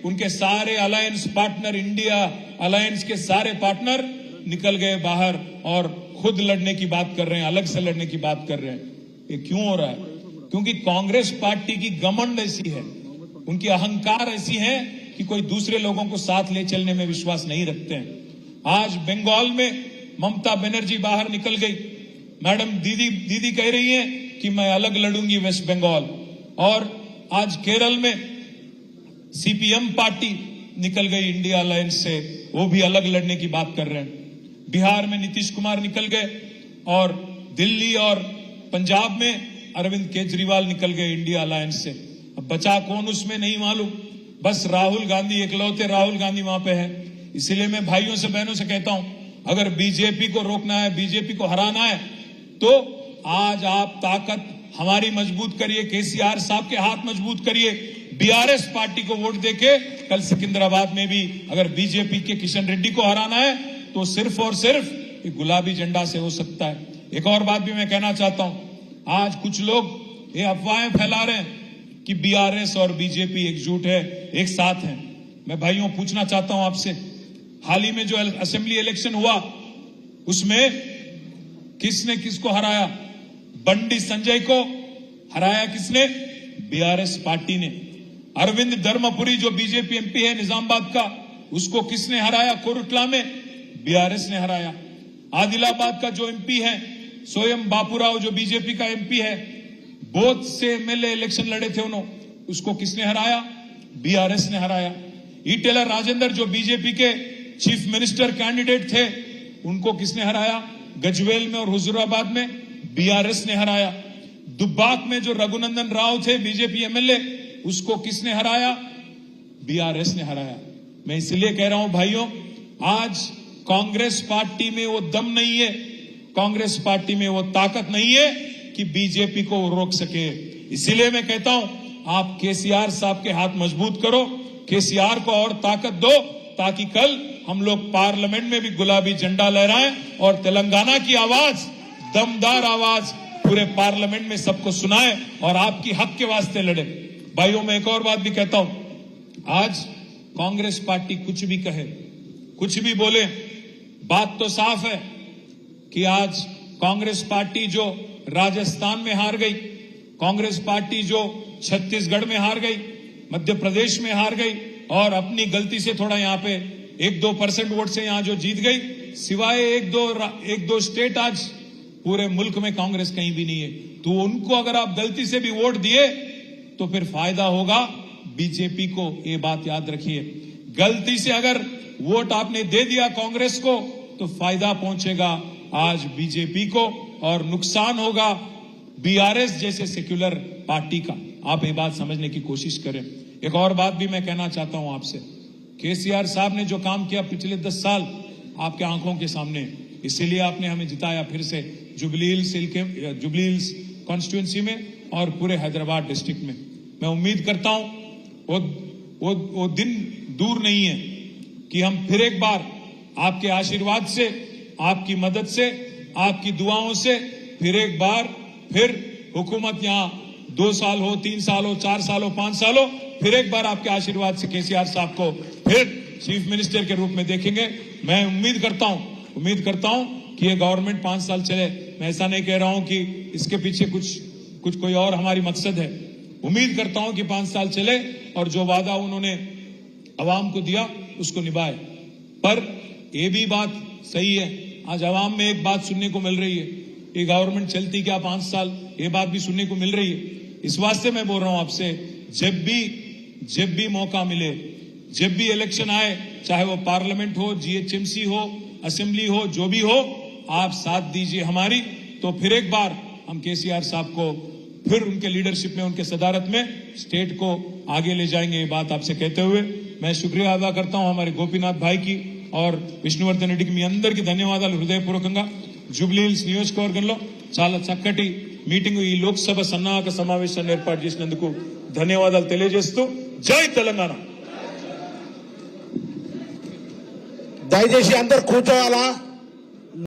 उनके सारे अलायंस पार्टनर, इंडिया अलायंस के सारे पार्टनर निकल गए बाहर और खुद लड़ने की बात कर रहे हैं, अलग से लड़ने की बात कर रहे हैं. ये क्यों हो रहा है? क्योंकि कांग्रेस पार्टी की घमंड ऐसी है, उनकी अहंकार ऐसी है कि कोई दूसरे लोगों को साथ ले चलने में विश्वास नहीं रखते हैं. आज बंगाल में ममता बनर्जी बाहर निकल गई. मैडम दीदी कह रही हैं कि मैं अलग लड़ूंगी वेस्ट बंगाल. और आज केरल में सीपीएम पार्टी निकल गई इंडिया अलायंस से, वो भी अलग लड़ने की बात कर रहे हैं. बिहार में नीतीश कुमार निकल गए और दिल्ली और पंजाब में अरविंद केजरीवाल निकल गए इंडिया अलायंस से. अब बचा कौन उसमें नहीं मालूम, बस राहुल गांधी, एकलौते राहुल गांधी वहां पे है. इसलिए मैं भाइयों से बहनों से कहता हूं, अगर बीजेपी को रोकना है, बीजेपी को हराना है, तो आज आप ताकत हमारी मजबूत करिए, केसीआर साहब के हाथ मजबूत करिए. बीआरएस पार्टी को वोट देके कल सिकंदराबाद में भी अगर बीजेपी के किशन रेड्डी को हराना है तो सिर्फ और सिर्फ गुलाबी झंडा से हो सकता है. एक और बात भी मैं कहना चाहता हूं, आज कुछ लोग ये अफवाहें फैला रहे हैं कि बीआरएस और बीजेपी एकजुट है, एक साथ है. मैं भाइयों पूछना चाहता हूं आपसे, हाल ही में जो असेंबली इलेक्शन हुआ उसमें किसने किसको हराया? बंडी संजय को हराया किसने? बीआरएस पार्टी ने. अरविंद धर्मपुरी जो बीजेपी एमपी है निजामाबाद का, उसको किसने हराया? कोरुटला में बीआरएस ने हराया. आदिलाबाद का जो एमपी है स्वयं बापूराव जो बीजेपी का एमपी है, बोथ से एमएलए इलेक्शन लड़े थे उन्होंने, उसको किसने हराया? बीआरएस ने हराया. ईटेला राजेंद्र जो बीजेपी के चीफ मिनिस्टर कैंडिडेट थे, उनको किसने हराया? गजवेल में और हुजूराबाद में बीआरएस ने हराया। दुब्बाक में जो रघुनंदन राव थे बीजेपी एमएलए, उसको किसने हराया? बीआरएस ने हराया। मैं इसलिए कह रहा हूं भाइयों, आज कांग्रेस पार्टी में वो दम नहीं है, कांग्रेस पार्टी में वो ताकत नहीं है कि बीजेपी को रोक सके। इसीलिए मैं कहता हूं, आप केसीआर साहब के हाथ मजबूत करो, केसीआर को और ताकत दो, ताकि कल हम लोग पार्लियामेंट में भी गुलाबी झंडा लहराएं और तेलंगाना की आवाज, दमदार आवाज पूरे पार्लियामेंट में सबको सुनाए और आपकी हक के वास्ते लड़े। भाइयों, मैं एक और बात भी कहता हूं, आज कांग्रेस पार्टी कुछ भी कहे, कुछ भी बोले, बात तो साफ है कि आज कांग्रेस पार्टी जो राजस्थान में हार गई, कांग्रेस पार्टी जो छत्तीसगढ़ में हार गई, मध्य प्रदेश में हार गई और अपनी गलती से थोड़ा यहां पे 1-2% वोट से यहां जो जीत गई, सिवाय एक दो स्टेट आज पूरे मुल्क में कांग्रेस कहीं भी नहीं है। तो उनको अगर आप गलती से भी वोट दिए तो फिर फायदा होगा बीजेपी को, ये बात याद रखिए। गलती से अगर वोट आपने दे दिया कांग्रेस को तो फायदा पहुंचेगा आज बीजेपी को और नुकसान होगा बीआरएस जैसे सेक्युलर पार्टी का। आप ये बात समझने की कोशिश करें। एक और बात भी मैं कहना चाहता हूं आपसे, केसीआर साहब ने जो काम किया पिछले 10 साल आपके आंखों के सामने, इसीलिए आपने हमें जिताया फिर से जुबली हिल्स कॉन्स्टिट्यूंसी में और पूरे हैदराबाद डिस्ट्रिक्ट में। मैं उम्मीद करता हूं वो दिन दूर नहीं है कि हम फिर एक बार आपके आशीर्वाद से, आपकी मदद से, आपकी दुआओं से फिर एक बार फिर हुकूमत यहां 2 साल हो, 3 साल हो, 4 साल हो, 5 साल हो, फिर एक बार आपके आशीर्वाद से केसीआर साहब को फिर चीफ मिनिस्टर के रूप में देखेंगे। मैं उम्मीद करता हूं कि ये गवर्नमेंट 5 साल चले। मैं ऐसा नहीं कह रहा हूं कि इसके पीछे कुछ कोई और हमारी मकसद है। उम्मीद करता हूं कि 5 साल चले और जो वादा उन्होंने अवाम को दिया उसको निभाए। पर ये भी बात सही है, आज अवाम में एक बात सुनने को मिल रही है, ये गवर्नमेंट चलती क्या 5 साल, ये बात भी सुनने को मिल रही है। इस वास्ते मैं बोल रहा हूं आपसे, जब भी मौका मिले, जब भी इलेक्शन आए, चाहे वो पार्लियामेंट हो, जीएचएमसी हो, असेंबली हो, जो भी हो, आप साथ दीजिए हमारी, तो फिर एक बार हम केसीआर साहब को फिर उनके लीडरशिप में, उनके सदारत में स्टेट को आगे ले जाएंगे। ये बात आपसे कहते हुए मैं शुक्रिया अदा करता हूं हमारे गोपीनाथ भाई की और విష్ణువర్ధన్ రెడ్డికి మీ అందరికీ ధన్యవాదాలు హృదయపూర్వకంగా। జూబ్లీ హిల్స్ నియోజకవర్గంలో చాలా చక్కటి మీటింగ్, ఈ లోక్సభ సన్నాహక సమావేశాన్ని ఏర్పాటు చేసినందుకు ధన్యవాదాలు తెలియజేస్తూ జై తెలంగాణ। దయచేసి అందరు కూర్చోవాలా?